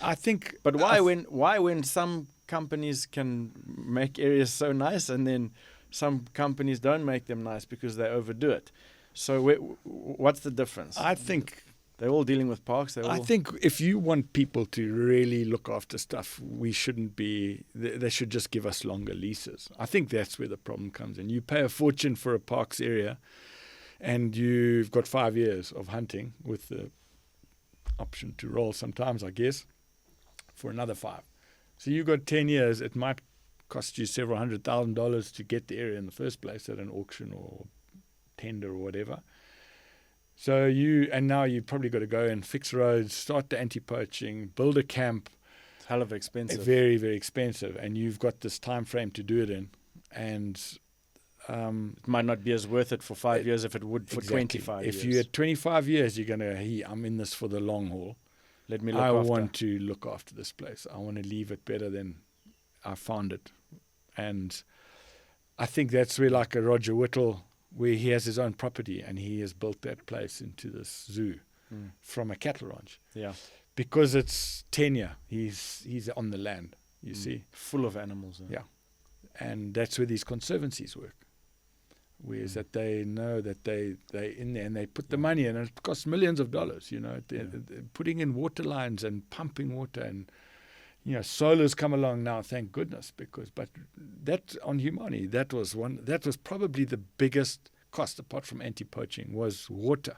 I think. But why when some companies can make areas so nice and then some companies don't make them nice because they overdo it? So what's the difference? I think they're all dealing with parks. I think if you want people to really look after stuff, we shouldn't be. They should just give us longer leases. I think that's where the problem comes in. You pay a fortune for a parks area, and you've got 5 years of hunting with the option to roll sometimes, I guess, for another 5. So you've got 10 years. It might cost you several $100,000 to get the area in the first place at an auction or tender or whatever. So now you've probably got to go and fix roads, start the anti-poaching, build a camp. It's hell of expensive. Very, very expensive. And you've got this time frame to do it in. And it might not be as worth it for 5 years if it would for 25 years. If you're at 25 years, you're going to, hey, I'm in this for the long haul. Let me look after. I want to look after this place. I want to leave it better than I found it. And I think that's where, like a Roger Whittle, where he has his own property and he has built that place into this zoo from a cattle ranch. Yeah. Because it's tenure. He's on the land, you see. Full of animals. Yeah. And that's where these conservancies work. Whereas that they know that they're in there and they put the money in, and it costs millions of dollars, they're putting in water lines and pumping water, and solar's come along now, thank goodness, but that on Humani, that was probably the biggest cost apart from anti-poaching was water.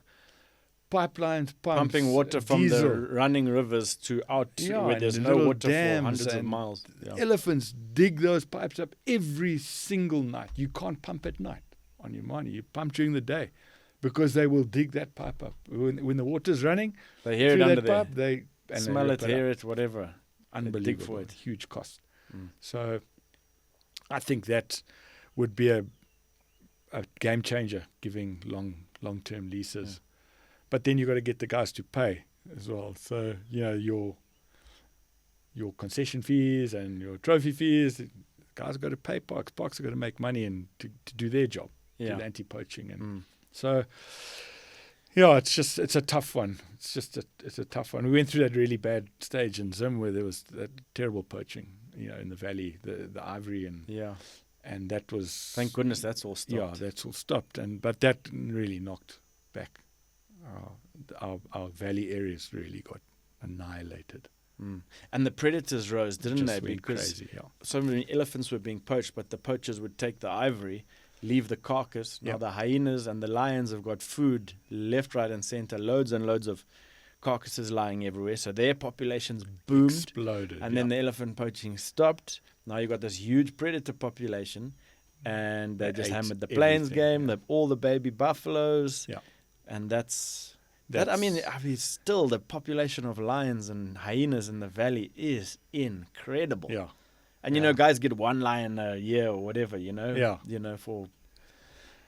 Pipelines, pumps, pumping water from diesel. the running rivers to out where there's no water for hundreds of miles. Yeah. Elephants dig those pipes up every single night. You can't pump at night on Humani. You pump during the day because they will dig that pipe up. When the water's running, they hear it under pipe, there. They smell it, hear it, whatever. Unbelievable. Dig for it. Huge cost. So I think that would be a game changer, giving long-term leases. But then you've got to get the guys to pay as well. So, your concession fees and your trophy fees, the guys have got to pay parks. Parks have got to make money and to do their job, do the anti-poaching. And so, it's a tough one. It's a tough one. We went through that really bad stage in Zim where there was that terrible poaching, in the valley, the ivory and that was. Thank goodness that's all stopped. Yeah, that's all stopped. But that really knocked back. Our valley areas really got annihilated. And the predators rose, didn't they? Because crazy, so many elephants were being poached, but the poachers would take the ivory, leave the carcass. Now the hyenas and the lions have got food left, right, and center. Loads and loads of carcasses lying everywhere. So their populations boomed. Exploded. And then the elephant poaching stopped. Now you've got this huge predator population. And they just hammered the plains game, all the baby buffaloes. Yeah. And that's still the population of lions and hyenas in the valley is incredible. Yeah. And guys get one lion a year or whatever, Yeah.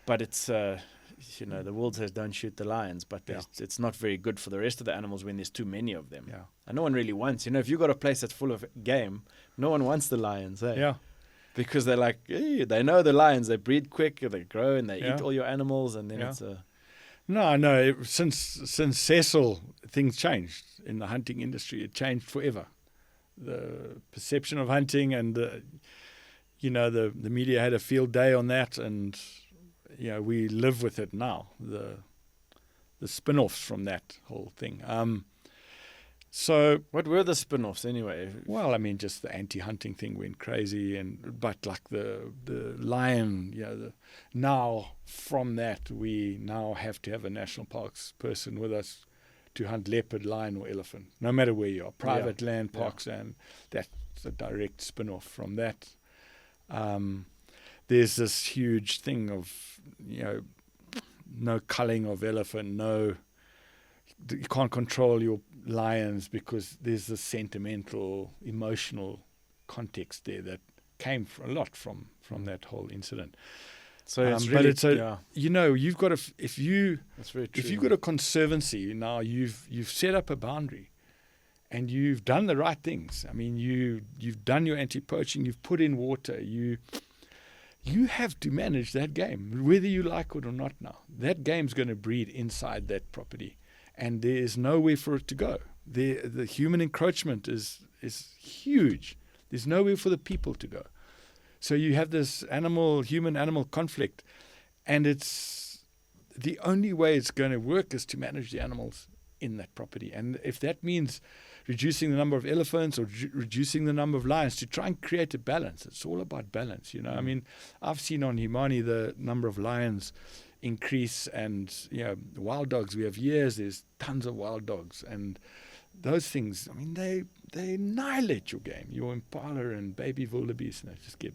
But it's the world says don't shoot the lions, but it's not very good for the rest of the animals when there's too many of them. Yeah. And no one really wants, if you've got a place that's full of game, no one wants the lions, eh? Yeah. Because they're like, they know the lions, they breed quick, they grow and they eat all your animals, and then it's a... No. Since Cecil, things changed in the hunting industry. It changed forever. The perception of hunting and the media had a field day on that, and we live with it now. The spin-offs from that whole thing. So what were the spin-offs anyway? Well, just the anti-hunting thing went crazy, but like the lion, now from that we now have to have a national parks person with us to hunt leopard, lion, or elephant, no matter where you are. Private land, parks, and that's a direct spin-off from that. There's this huge thing of, no culling of elephant, you can't control your lions because there's this sentimental, emotional context there that came a lot from that whole incident. So it's really, you've got if you've got a true. conservancy now, you've set up a boundary, and you've done the right things. I mean, you've done your anti-poaching, you've put in water, you have to manage that game, whether you like it or not. Now that game's going to breed inside that property, and there is nowhere for it to go. The human encroachment is huge. There's nowhere for the people to go. So you have this human-animal conflict, and it's the only way it's going to work is to manage the animals in that property. And if that means reducing the number of elephants or reducing the number of lions, to try and create a balance. It's all about balance, I mean, I've seen on Himani the number of lions increase, and wild dogs. We have there's tons of wild dogs, and those things, I mean, they annihilate your game. Your impala and baby wildebeest, and they just get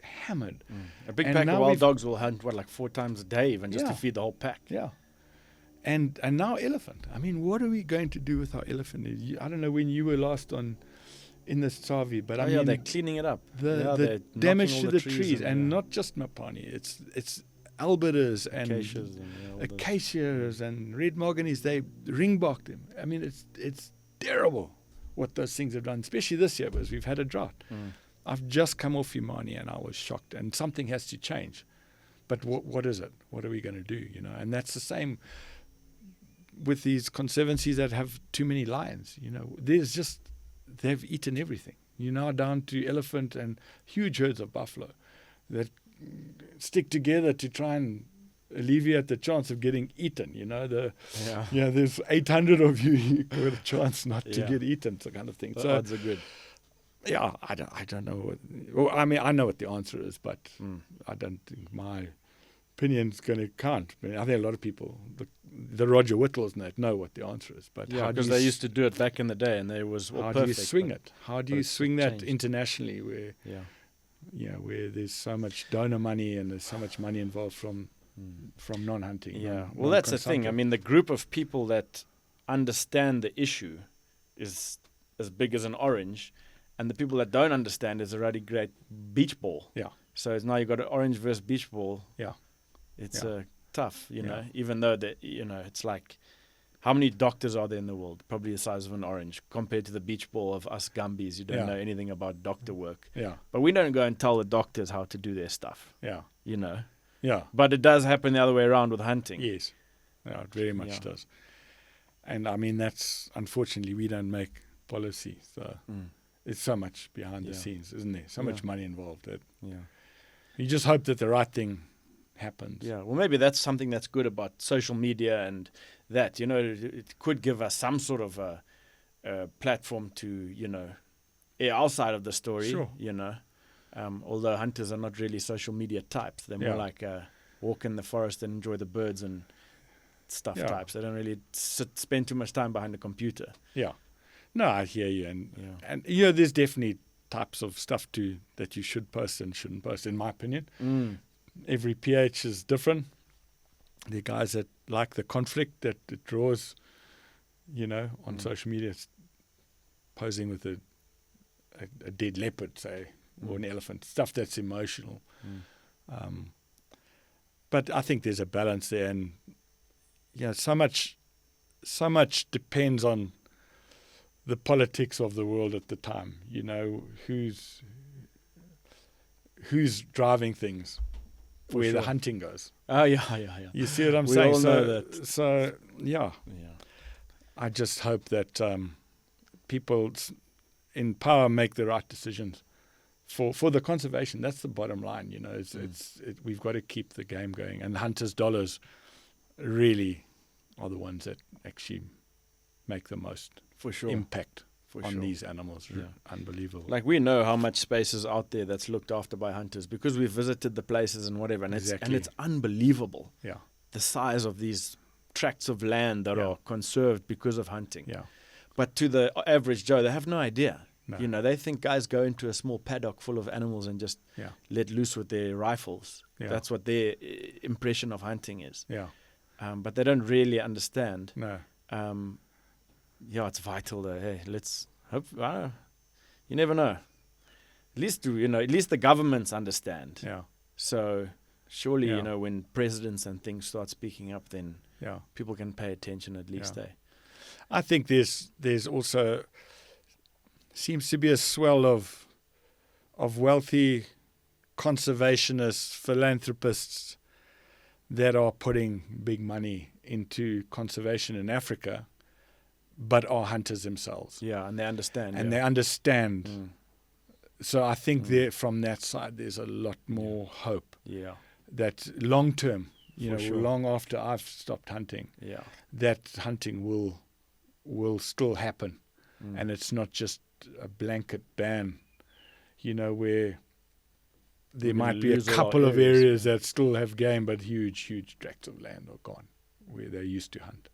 hammered. A big pack of wild dogs will hunt, like 4 times a day, even just to feed the whole pack. Yeah. And now elephant. I mean, what are we going to do with our elephant? I don't know when you were last in the Savi, but I mean, they're cleaning it up. The damage to the trees, and not just Mapani. It's albertas and acacias and red mahoganies. They ringbarked them. I mean, it's terrible what those things have done, especially this year because we've had a drought. I've just come off Himani and I was shocked, and something has to change. But what is it? What are we going to do? And that's the same with these conservancies that have too many lions. They've eaten everything. You're now down to elephant and huge herds of buffalo that stick together to try and alleviate the chance of getting eaten. There's 800 of you. You've got a chance not to get eaten, so kind of thing. The odds are good. Yeah, I don't know. I mean, I know what the answer is, but I don't think my opinion's going to count. I mean, I think a lot of people, the Roger Whittles know what the answer is. But because they used to do it back in the day, and they was how perfect. Do you swing it? How do you swing that changed internationally, where where there's so much donor money and there's so much money involved from non-hunting? Well, that's the thing. I mean, the group of people that understand the issue is as big as an orange. And the people that don't understand is a really great beach ball. Yeah. So it's now you've got an orange versus beach ball. Yeah. It's tough, even though it's like, how many doctors are there in the world? Probably the size of an orange compared to the beach ball of us Gumbies. You don't know anything about doctor work. Yeah. But we don't go and tell the doctors how to do their stuff. Yeah. Yeah. But it does happen the other way around with hunting. Yes. Yeah, it very much does. And I mean, that's, unfortunately, we don't make policy. So it's so much behind the scenes, isn't there? So much money involved. That you just hope that the right thing happens. Yeah, well, maybe that's something that's good about social media, and that, it could give us some sort of a platform to, air our side of the story. Sure. Although hunters are not really social media types. They're more like walk in the forest and enjoy the birds and stuff types. They don't really spend too much time behind the computer. Yeah. No, I hear you. And there's definitely types of stuff that you should post and shouldn't post, in my opinion. Every PH is different. The guys that like the conflict that it draws, on social media, posing with a dead leopard, say, or an elephant, stuff that's emotional. But I think there's a balance there, and so much depends on the politics of the world at the time. Who's driving things, where the hunting goes. Oh, yeah. You see what I'm We saying? all know that. So, I just hope that people in power make the right decisions for the conservation. That's the bottom line. We've got to keep the game going, and hunters' dollars really are the ones that actually make the most impact on these animals. Unbelievable. Like, we know how much space is out there that's looked after by hunters because we've visited the places and whatever, and it's unbelievable. Yeah, the size of these tracts of land that are conserved because of hunting. Yeah. But to the average Joe, they have no idea. No. You know, they think guys go into a small paddock full of animals and just let loose with their rifles. Yeah. That's what their impression of hunting is. Yeah. But they don't really understand. No. It's vital though. Hey, let's hope. You never know. At least the governments understand. Yeah. So surely, when presidents and things start speaking up, then people can pay attention at least. I think there's also seems to be a swell of wealthy conservationists, philanthropists that are putting big money into conservation in Africa, but are hunters themselves. Yeah, and they understand. They understand. So I think from that side, there's a lot more hope. Yeah. That long term, sure. long after I've stopped hunting, that hunting will still happen. And it's not just a blanket ban, where there might be a couple of areas that still have game, but huge tracts of land are gone where they used to hunt.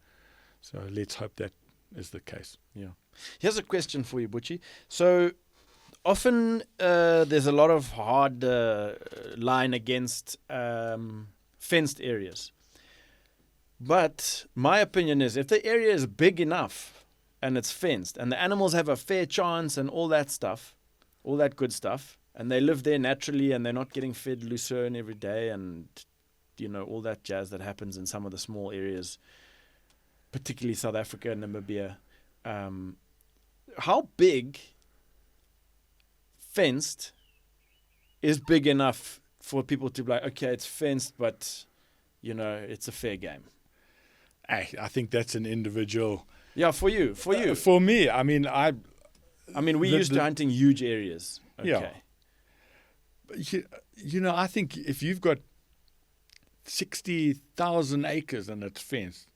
So let's hope that is the case. Yeah. Here's a question for you, Butchie. So often there's a lot of hard line against fenced areas. But my opinion is if the area is big enough and it's fenced and the animals have a fair chance and all that stuff, all that good stuff, and they live there naturally and they're not getting fed lucerne every day and, all that jazz that happens in some of the small areas, particularly South Africa and Namibia. How big fenced is big enough for people to be like, okay, it's fenced, but, it's a fair game? I think that's an individual. Yeah, for you. For me, I mean, we're used to hunting huge areas. Okay. Yeah. I think if you've got 60,000 acres and it's fenced,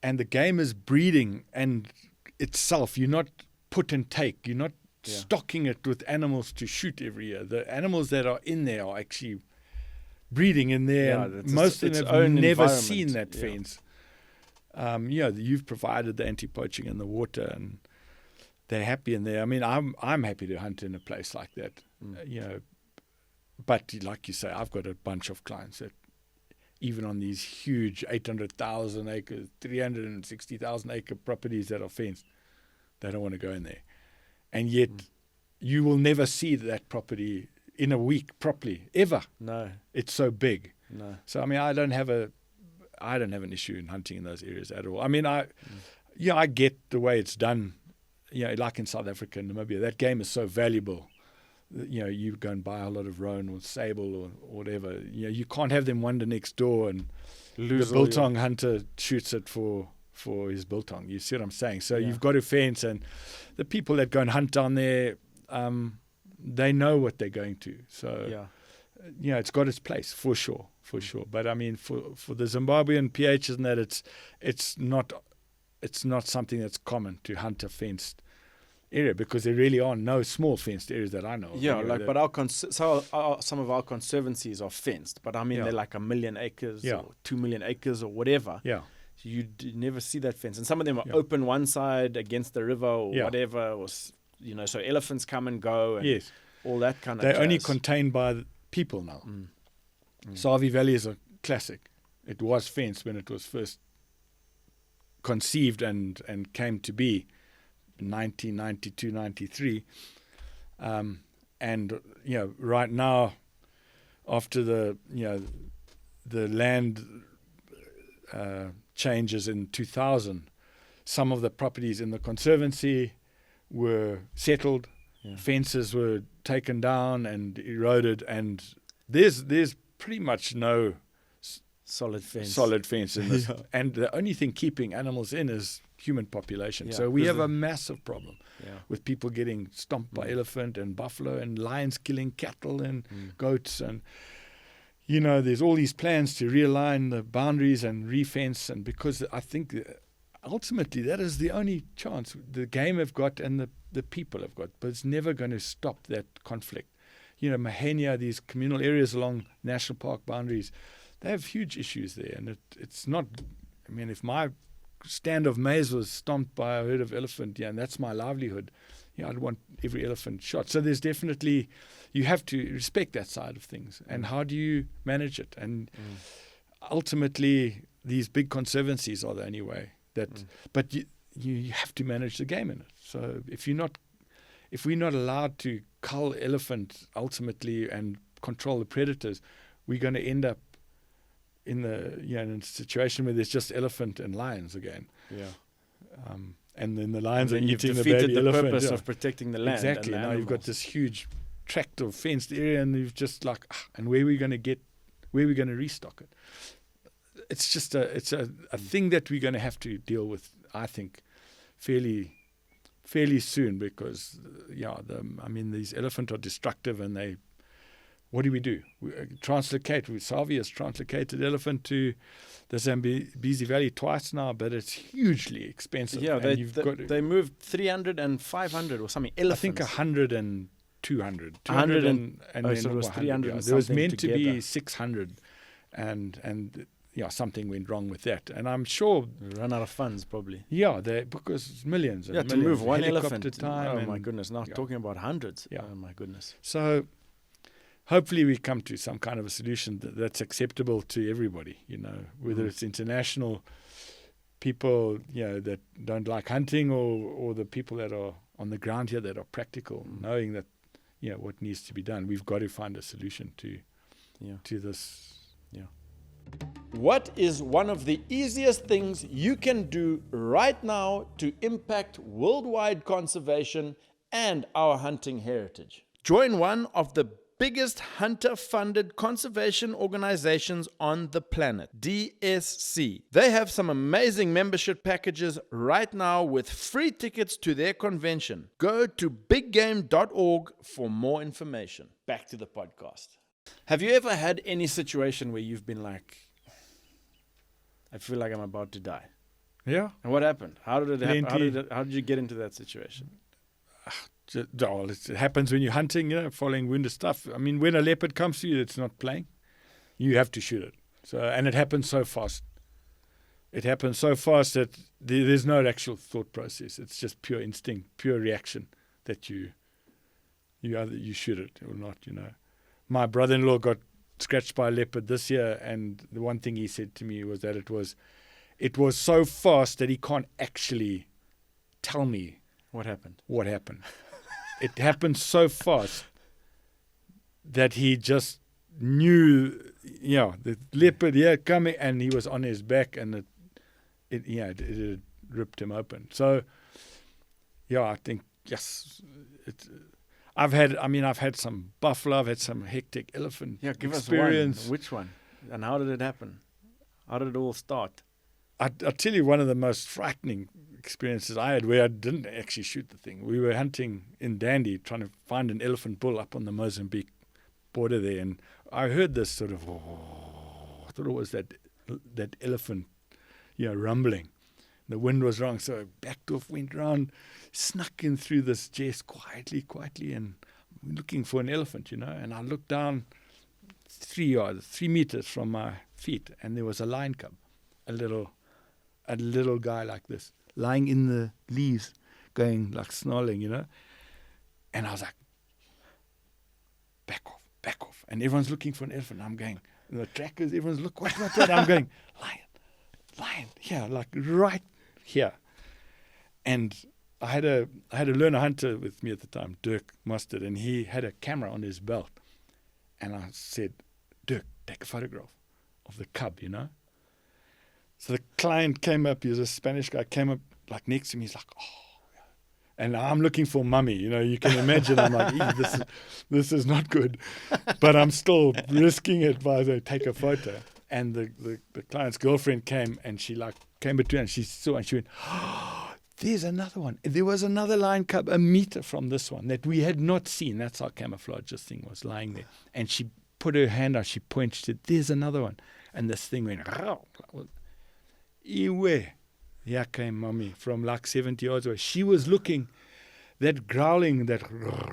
and the game is breeding and itself, you're not put and take, you're not stocking it with animals to shoot every year. The animals that are in there are actually breeding in there. And most of them have never seen that fence. You've provided the anti-poaching and the water, and they're happy in there. I mean, I'm happy to hunt in a place like that. But like you say, I've got a bunch of clients that even on these huge 800,000 acres, 360,000 acre properties that are fenced, they don't want to go in there. And yet you will never see that property in a week properly, ever. No. It's so big. No. So, I mean, I don't have an issue in hunting in those areas at all. I mean, I get the way it's done. Like in South Africa and Namibia, that game is so valuable. You go and buy a lot of roan or sable or whatever. You can't have them wander next door and lose the biltong hunter shoots it for his biltong. You see what I'm saying? So you've got to fence, and the people that go and hunt down there, they know what they're going to. So it's got its place for sure. But I mean, for the Zimbabwean PHs and that, it's not something that's common to hunt a fenced area, because there really are no small fenced areas that I know of. Yeah, but some of our conservancies are fenced, but I mean they're like 1 million acres or 2 million acres or whatever. Yeah. So you never see that fence, and some of them are open one side against the river or whatever, or so elephants come and go and all that kind of. They're only contained by the people now. Savi Valley is a classic. It was fenced when it was first conceived and came to be in 1992, 93. And right now, after the land changes in 2000, some of the properties in the conservancy were settled, fences were taken down and eroded, and there's pretty much no solid fence in this. And the only thing keeping animals in is human population. So we have a massive problem with people getting stomped by elephant and buffalo and lions killing cattle and goats, and there's all these plans to realign the boundaries and refence, and because I think ultimately that is the only chance the game have got and the people have got, but it's never going to stop that conflict. Mahania, these communal areas along national park boundaries, they have huge issues there, and it's not I mean, if my stand of maize was stomped by a herd of elephant, and that's my livelihood, I'd want every elephant shot. So there's definitely, you have to respect that side of things. And how do you manage it? And ultimately, these big conservancies are the only way that, but you have to manage the game in it. So if we're not allowed to cull elephant ultimately and control the predators, we're going to end up in a situation where there's just elephant and lions again. Yeah. And then the lions are you've eating the defeated baby the elephant. purpose of protecting the land. Exactly. And the now you've got this huge tract of fenced area, and you've just and where are we going to restock it? It's just a thing that we're going to have to deal with, I think, fairly soon, because these elephant are destructive, and what do? We translocate. Savi has translocated elephant to the Zambezi Valley twice now, but it's hugely expensive. Yeah, they moved 300 and 500 or something elephants. I think 100 and 200. 100 and so it was 300 and there was meant together. to be 600, and something went wrong with that. And I'm sure run out of funds probably. Yeah, because it's millions. And to millions, move one helicopter elephant. Time. Oh my goodness! Now talking about hundreds. Yeah. Oh my goodness. So hopefully we come to some kind of a solution that's acceptable to everybody. Whether it's international people, that don't like hunting, or the people that are on the ground here that are practical, knowing that what needs to be done. We've got to find a solution to this. Yeah. What is one of the easiest things you can do right now to impact worldwide conservation and our hunting heritage? Join one of the biggest hunter-funded conservation organizations on the planet, DSC. They have some amazing membership packages right now with free tickets to their convention. Go to biggame.org for more information. Back to the podcast. Have you ever had any situation where you've been like, I feel like I'm about to die? Yeah. And what happened? How did it happen? How did you get into that situation? It happens when you're hunting, following wounded stuff. I mean, when a leopard comes to you, it's not playing. You have to shoot it. And it happens so fast. It happens so fast that there's no actual thought process. It's just pure instinct, pure reaction that you either you shoot it or not. My brother-in-law got scratched by a leopard this year, and the one thing he said to me was that it was so fast that he can't actually tell me what happened. It happened so fast that he just knew, the leopard coming, and he was on his back, and it ripped him open. So, I think yes, I've had some buffalo, I've had some hectic elephant experience. Us one. Which one? And how did it happen? How did it all start? I'll tell you one of the most frightening experiences I had, where I didn't actually shoot the thing. We were hunting in Dandy, trying to find an elephant bull up on the Mozambique border there, and I heard this sort of, I thought it was that elephant, rumbling. The wind was wrong, so I backed off, went round, snuck in through this jess quietly, and looking for an elephant, and I looked down 3 meters from my feet, and there was a lion cub, a little guy like this, lying in the leaves, going like snarling, and I was like, back off, and everyone's looking for an elephant. I'm going, and the trackers, everyone's look, what? I'm going, lion, yeah, like right here. And I had a learner hunter with me at the time, Dirk Mustard, and he had a camera on his belt, and I said, Dirk, take a photograph of the cub, So the client came up, he was a Spanish guy, came up like next to me, he's like, oh, yeah. And I'm looking for mummy, you can imagine. I'm like, this is not good, but I'm still risking it by take a photo. And the client's girlfriend came, and she came between, and she saw, and she went, oh, there's another one. There was another lion cub a meter from this one that we had not seen. That's how camouflage this thing was lying there. And she put her hand out, she pointed, she said, there's another one. And this thing went, Iwe. Here came Mummy from like 70 yards away. She was looking, that growling, that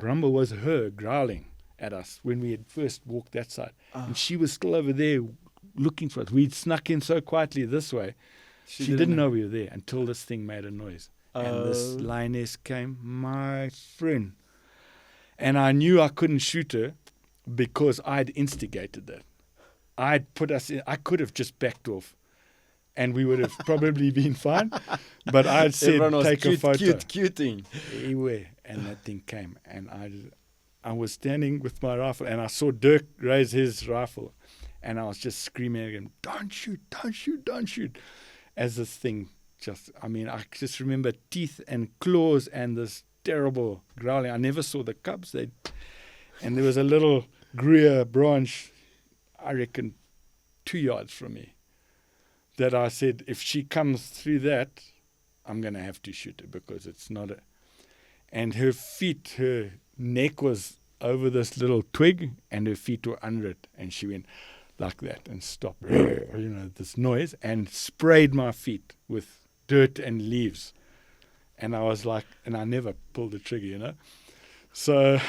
rumble was her growling at us when we had first walked that side. And she was still over there looking for us. We'd snuck in so quietly this way. She didn't know we were there until this thing made a noise. And this lioness came, my friend. And I knew I couldn't shoot her because I'd instigated that. I'd put us in. I could have just backed off and we would have probably been fine. But I'd said, take a photo. Cuting. Anyway, and that thing came. And I was standing with my rifle and I saw Dirk raise his rifle. And I was just screaming at him, don't shoot, don't shoot, don't shoot. As this thing I just remember teeth and claws and this terrible growling. I never saw the cubs. And there was a little Gruyere branch, I reckon 2 yards from me, that I said, if she comes through that, I'm going to have to shoot her because it's not a... And her neck was over this little twig and her feet were under it. And she went like that and stopped, this noise, and sprayed my feet with dirt and leaves. And I was like, and I never pulled the trigger, So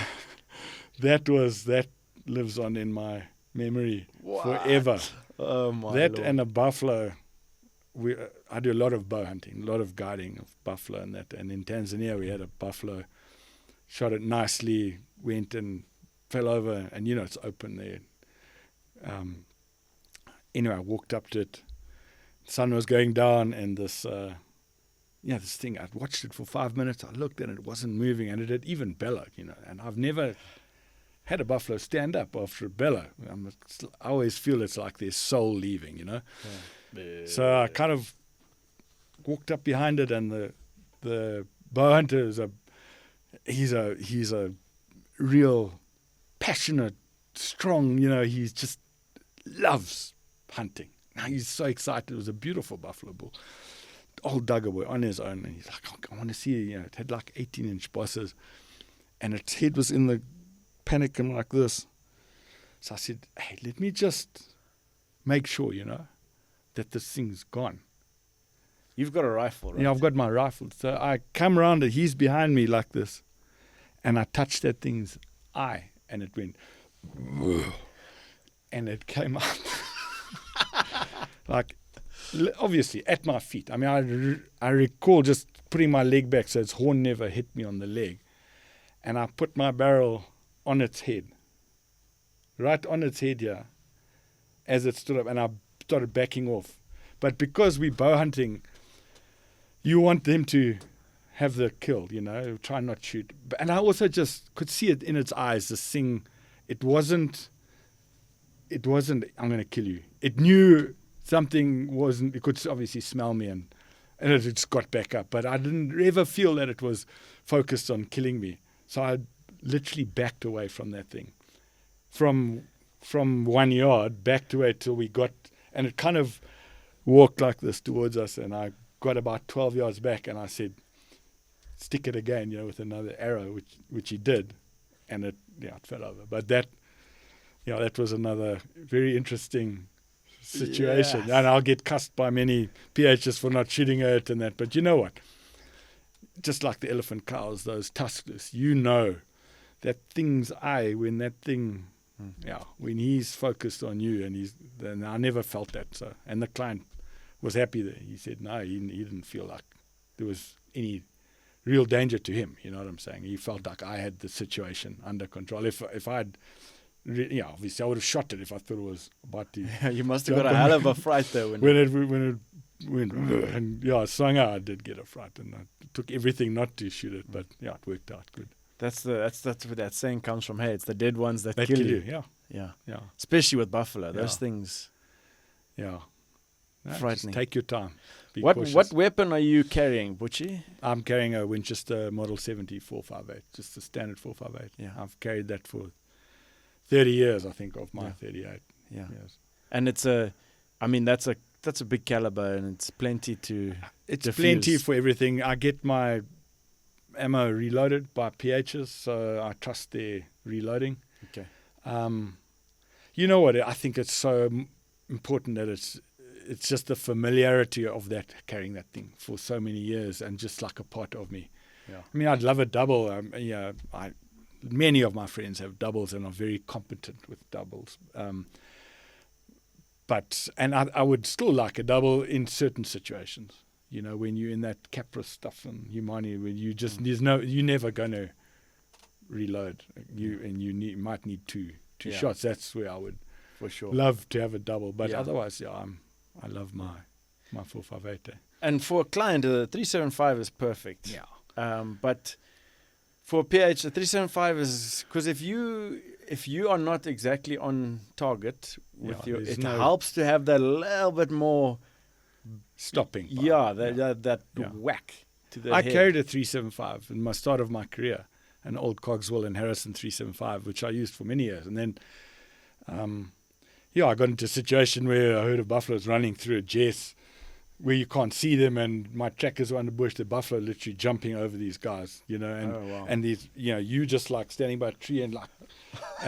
that lives on in my memory forever. Oh my That Lord. And a buffalo. I do a lot of bow hunting, a lot of guiding of buffalo and that. And in Tanzania we had a buffalo, shot it nicely, went and fell over, and it's open there. Anyway, I walked up to it. The sun was going down, and this thing, I'd watched it for 5 minutes. I looked and it wasn't moving, and it had even bellowed, and I've never had a buffalo stand up after a bellow. I always feel it's like their soul leaving, Yeah. So I kind of walked up behind it, and the bow hunter he's a real passionate, strong, he just loves hunting. Now he's so excited. It was a beautiful buffalo bull. Old Duggar boy on his own. And he's like, I want to see it. It had like 18-inch bosses. And its head was in the panicum like this. So I said, hey, let me just make sure, that this thing's gone. You've got a rifle, right? Yeah, I've got my rifle. So I come around and he's behind me like this. And I touched that thing's eye. And it went... And it came up. Like, obviously, at my feet. I mean, I recall just putting my leg back so its horn never hit me on the leg. And I put my barrel on its head. Right on its head here. As it stood up. And I started backing off. But because we're bow hunting, you want them to have the kill, try not to shoot. And I also just could see it in its eyes, this thing. It wasn't, I'm going to kill you. It knew something wasn't, it could obviously smell me and it just got back up. But I didn't ever feel that it was focused on killing me. So I literally backed away from that thing. From 1 yard, backed away till we got, and it kind of walked like this towards us. And I got about 12 yards back and I said, stick it again, with another arrow, which he did. And it fell over. But that was another very interesting situation. Yes. And I'll get cussed by many PHs for not shooting at it and that. But you know what? Just like the elephant cows, those tuskless, that thing's eye, when that thing, when he's focused on you, then I never felt that. So, and the client was happy that he said, no, he didn't feel like there was any real danger to him. You know what I'm saying? He felt like I had the situation under control. If I'd, obviously I would have shot it if I thought it was about to. You must have got a hell of a fright though. When it went and somehow I did get a fright, and I took everything not to shoot it, but it worked out good. That's where that saying comes from. Hey, it's the dead ones that They kill you. Yeah. Especially with buffalo, those things. Yeah. No, frightening. Just take your time. Be What cautious. weapon are you carrying, Butchie? I'm carrying a Winchester Model 70 458, just a standard 458. Yeah. I've carried that for 30 years, I think, of my 38 years. And it's that's a big caliber, and it's plenty to It's diffuse. plenty for everything. I get my ammo reloaded by PHs, so I trust their reloading. Okay. You know what? I think it's so important that it's just the familiarity of that, carrying that thing for so many years, and just like a part of me. Yeah. I mean, I'd love a double. Many of my friends have doubles and are very competent with doubles. And I would still like a double in certain situations. You know, when you're in that Capra stuff and Humani, when you just you're never going to reload. You might need two shots. That's where I would for sure love to have a double. But otherwise, I love my 458. And for a client, the 375 is perfect. Yeah. But for a PH, the 375 is because if you are not exactly on target with it helps to have that little bit more stopping. That whack to the head. I carried a 375 in my start of my career, an old Cogswell and Harrison 375, which I used for many years. And then, I got into a situation where I heard of buffaloes running through a Jess where you can't see them, and my trackers were under bush, the buffalo literally jumping over these guys, and these, you just like standing by a tree and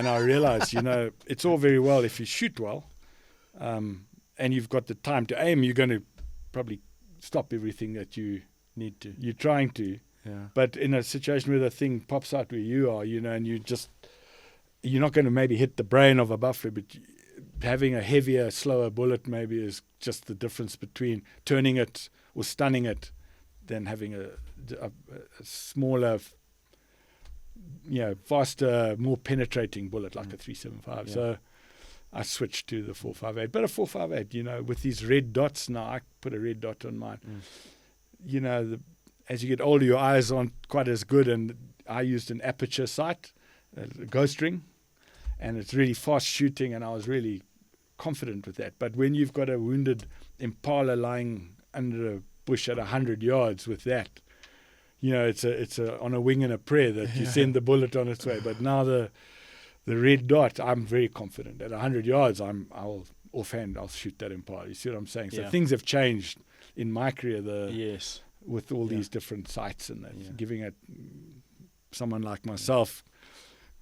I realized, it's all very well if you shoot well, and you've got the time to aim, you're going to probably stop everything that you're trying to. Yeah. But in a situation where the thing pops out where you are, and you're not going to maybe hit the brain of a buffalo, but having a heavier, slower bullet maybe is just the difference between turning it or stunning it than having a smaller, faster, more penetrating bullet like a 375. Yeah. So I switched to the 458. But a 458, with these red dots now, I put a red dot on mine. As you get older, your eyes aren't quite as good, and I used an aperture sight, a ghost ring, and it's really fast shooting, and I was really confident with that. But when you've got a wounded impala lying under a bush at 100 yards with that, it's on a wing and a prayer that you send the bullet on its way. But now the red dot, I'm very confident. At 100 yards, I'll offhand, I'll shoot that impala. You see what I'm saying? So things have changed in my career. With all these different sights and that, giving it someone like myself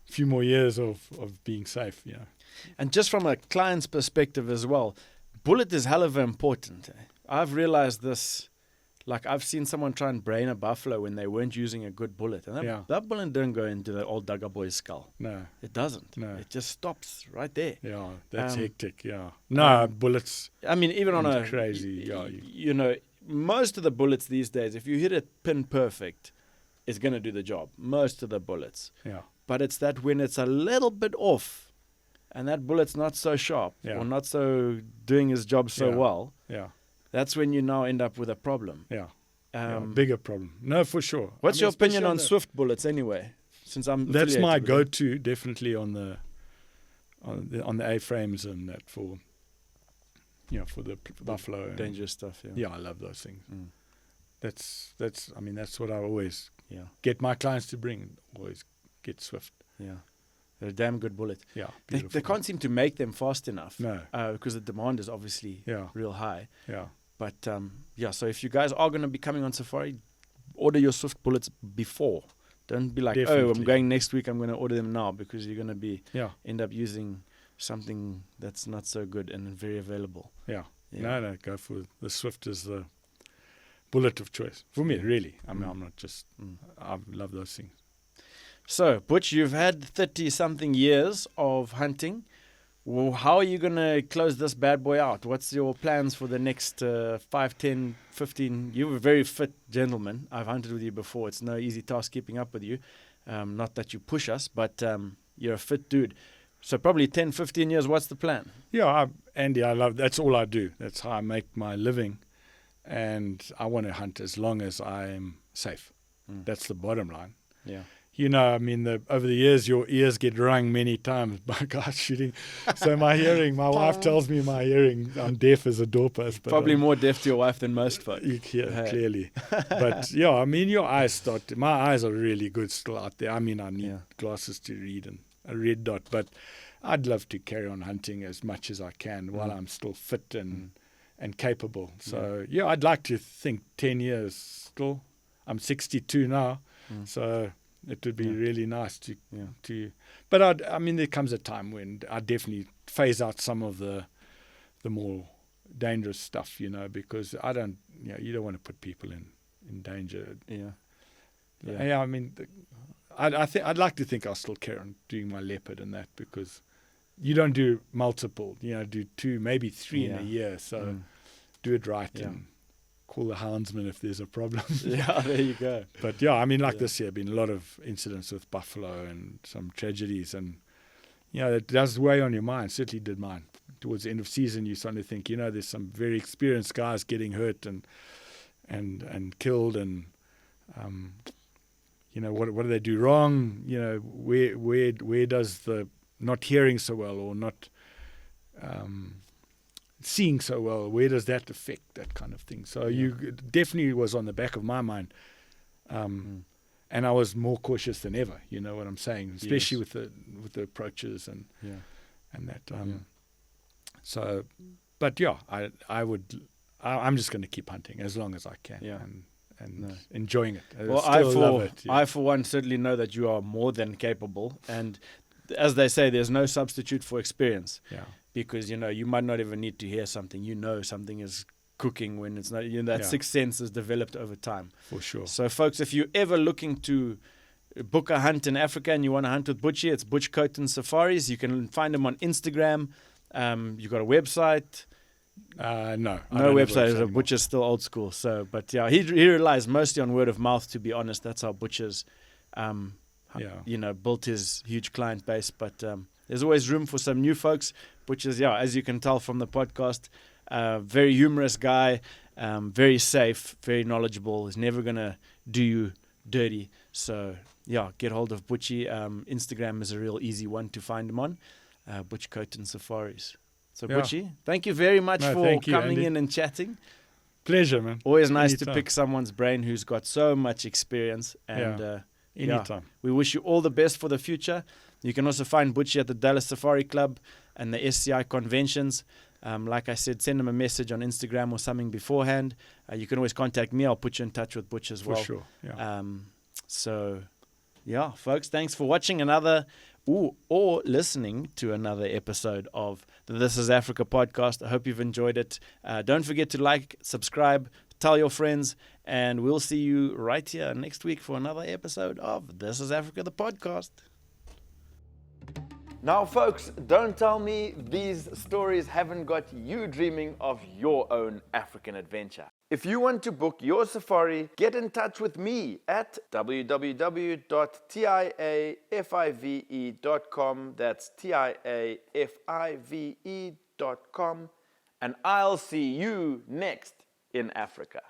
a few more years of being safe. And just from a client's perspective as well, bullet is hell of important. I've realized this, like I've seen someone try and brain a buffalo when they weren't using a good bullet. And that bullet didn't go into the old Duggar boy's skull. No. It doesn't. No. It just stops right there. Yeah, that's hectic, No, bullets... I mean, even on a... crazy, most of the bullets these days, if you hit it pin perfect, it's going to do the job. Most of the bullets. Yeah. But it's that when it's a little bit off and that bullet's not so sharp or not so doing his job so well, that's when you now end up with a problem. Bigger problem. No, for sure. What's your opinion on Swift bullets anyway? Since that's my go-to, definitely on the A-frames and that for the buffalo. Dangerous stuff, Yeah, I love those things. That's what I always get my clients to bring, always get Swift. Yeah. They're a damn good bullet. Yeah, they can't seem to make them fast enough. No. Because the demand is obviously real high. Yeah. But, so if you guys are going to be coming on safari, order your Swift bullets before. Don't be like, I'm going next week, I'm going to order them now, because you're going to be end up using something that's not so good and very available. No, go for the Swift is the bullet of choice for me, really. I'm not just I love those things. So Butch, you've had 30 something years of hunting. Well, how are you going to close this bad boy out? What's your plans for the next 5, 10, 15? You're a very fit gentleman. I've hunted with you before. It's no easy task keeping up with you. Not that you push us, but you're a fit dude. So probably 10, 15 years, what's the plan? Yeah, Andy, that's all I do. That's how I make my living. And I want to hunt as long as I am safe. That's the bottom line. Yeah. Over the years, your ears get rung many times by guys shooting. So my wife tells me my hearing, I'm deaf as a doorpost. Probably more deaf to your wife than most folk. Clearly. But your eyes my eyes are really good still out there. I need glasses to read and a red dot. But I'd love to carry on hunting as much as I can while I'm still fit and capable. So, I'd like to think 10 years still. I'm 62 now. So... it would be really nice to but there comes a time when I definitely phase out some of the more dangerous stuff, because I don't, you don't want to put people in danger. I think I'd like to think I'll still carry on doing my leopard and that, because you don't do multiple. Do 2, maybe 3 in Yeah. a year. So do it right Yeah. and call the houndsman if there's a problem. Yeah, there you go. But yeah, I mean, like this year, been a lot of incidents with buffalo and some tragedies, and it does weigh on your mind. Certainly did mine. Towards the end of season, you're starting to think, there's some very experienced guys getting hurt and killed, and what do they do wrong? Where does the not hearing so well or not seeing so well, where does that affect that kind of thing? So it definitely was on the back of my mind, and I was more cautious than ever. You know what I'm saying, especially with the approaches and that. So, but yeah, I'm just going to keep hunting as long as I can, and enjoying it. Well, I for one certainly know that you are more than capable, and as they say, there's no substitute for experience. Yeah. Because you might not even need to hear something. Something is cooking when it's not. That sixth sense is developed over time. For sure. So, folks, if you're ever looking to book a hunt in Africa and you want to hunt with Butchie, it's Butch Coaton Safaris. You can find him on Instagram. You got a website? No website. Butch is still old school. So, but yeah, he relies mostly on word of mouth. To be honest, that's how Butch's, built his huge client base. But there's always room for some new folks. Which is, as you can tell from the podcast, very humorous guy, very safe, very knowledgeable. He's never going to do you dirty. So, get hold of Butchie. Instagram is a real easy one to find him on, Butch Coaton Safaris. So, Butchie, thank you very much for coming in and chatting. Pleasure, man. Always nice to pick someone's brain who's got so much experience. And anytime. We wish you all the best for the future. You can also find Butchie at the Dallas Safari Club and the SCI conventions. Like I said, send him a message on Instagram or something beforehand. You can always contact me. I'll put you in touch with Butch as well. For sure. Folks, thanks for watching or listening to another episode of the This is Africa podcast. I hope you've enjoyed it. Don't forget to like, subscribe, tell your friends, and we'll see you right here next week for another episode of This is Africa, the podcast. Now, folks, don't tell me these stories haven't got you dreaming of your own African adventure. If you want to book your safari, get in touch with me at www.tiafive.com. That's tiafive.com. And I'll see you next in Africa.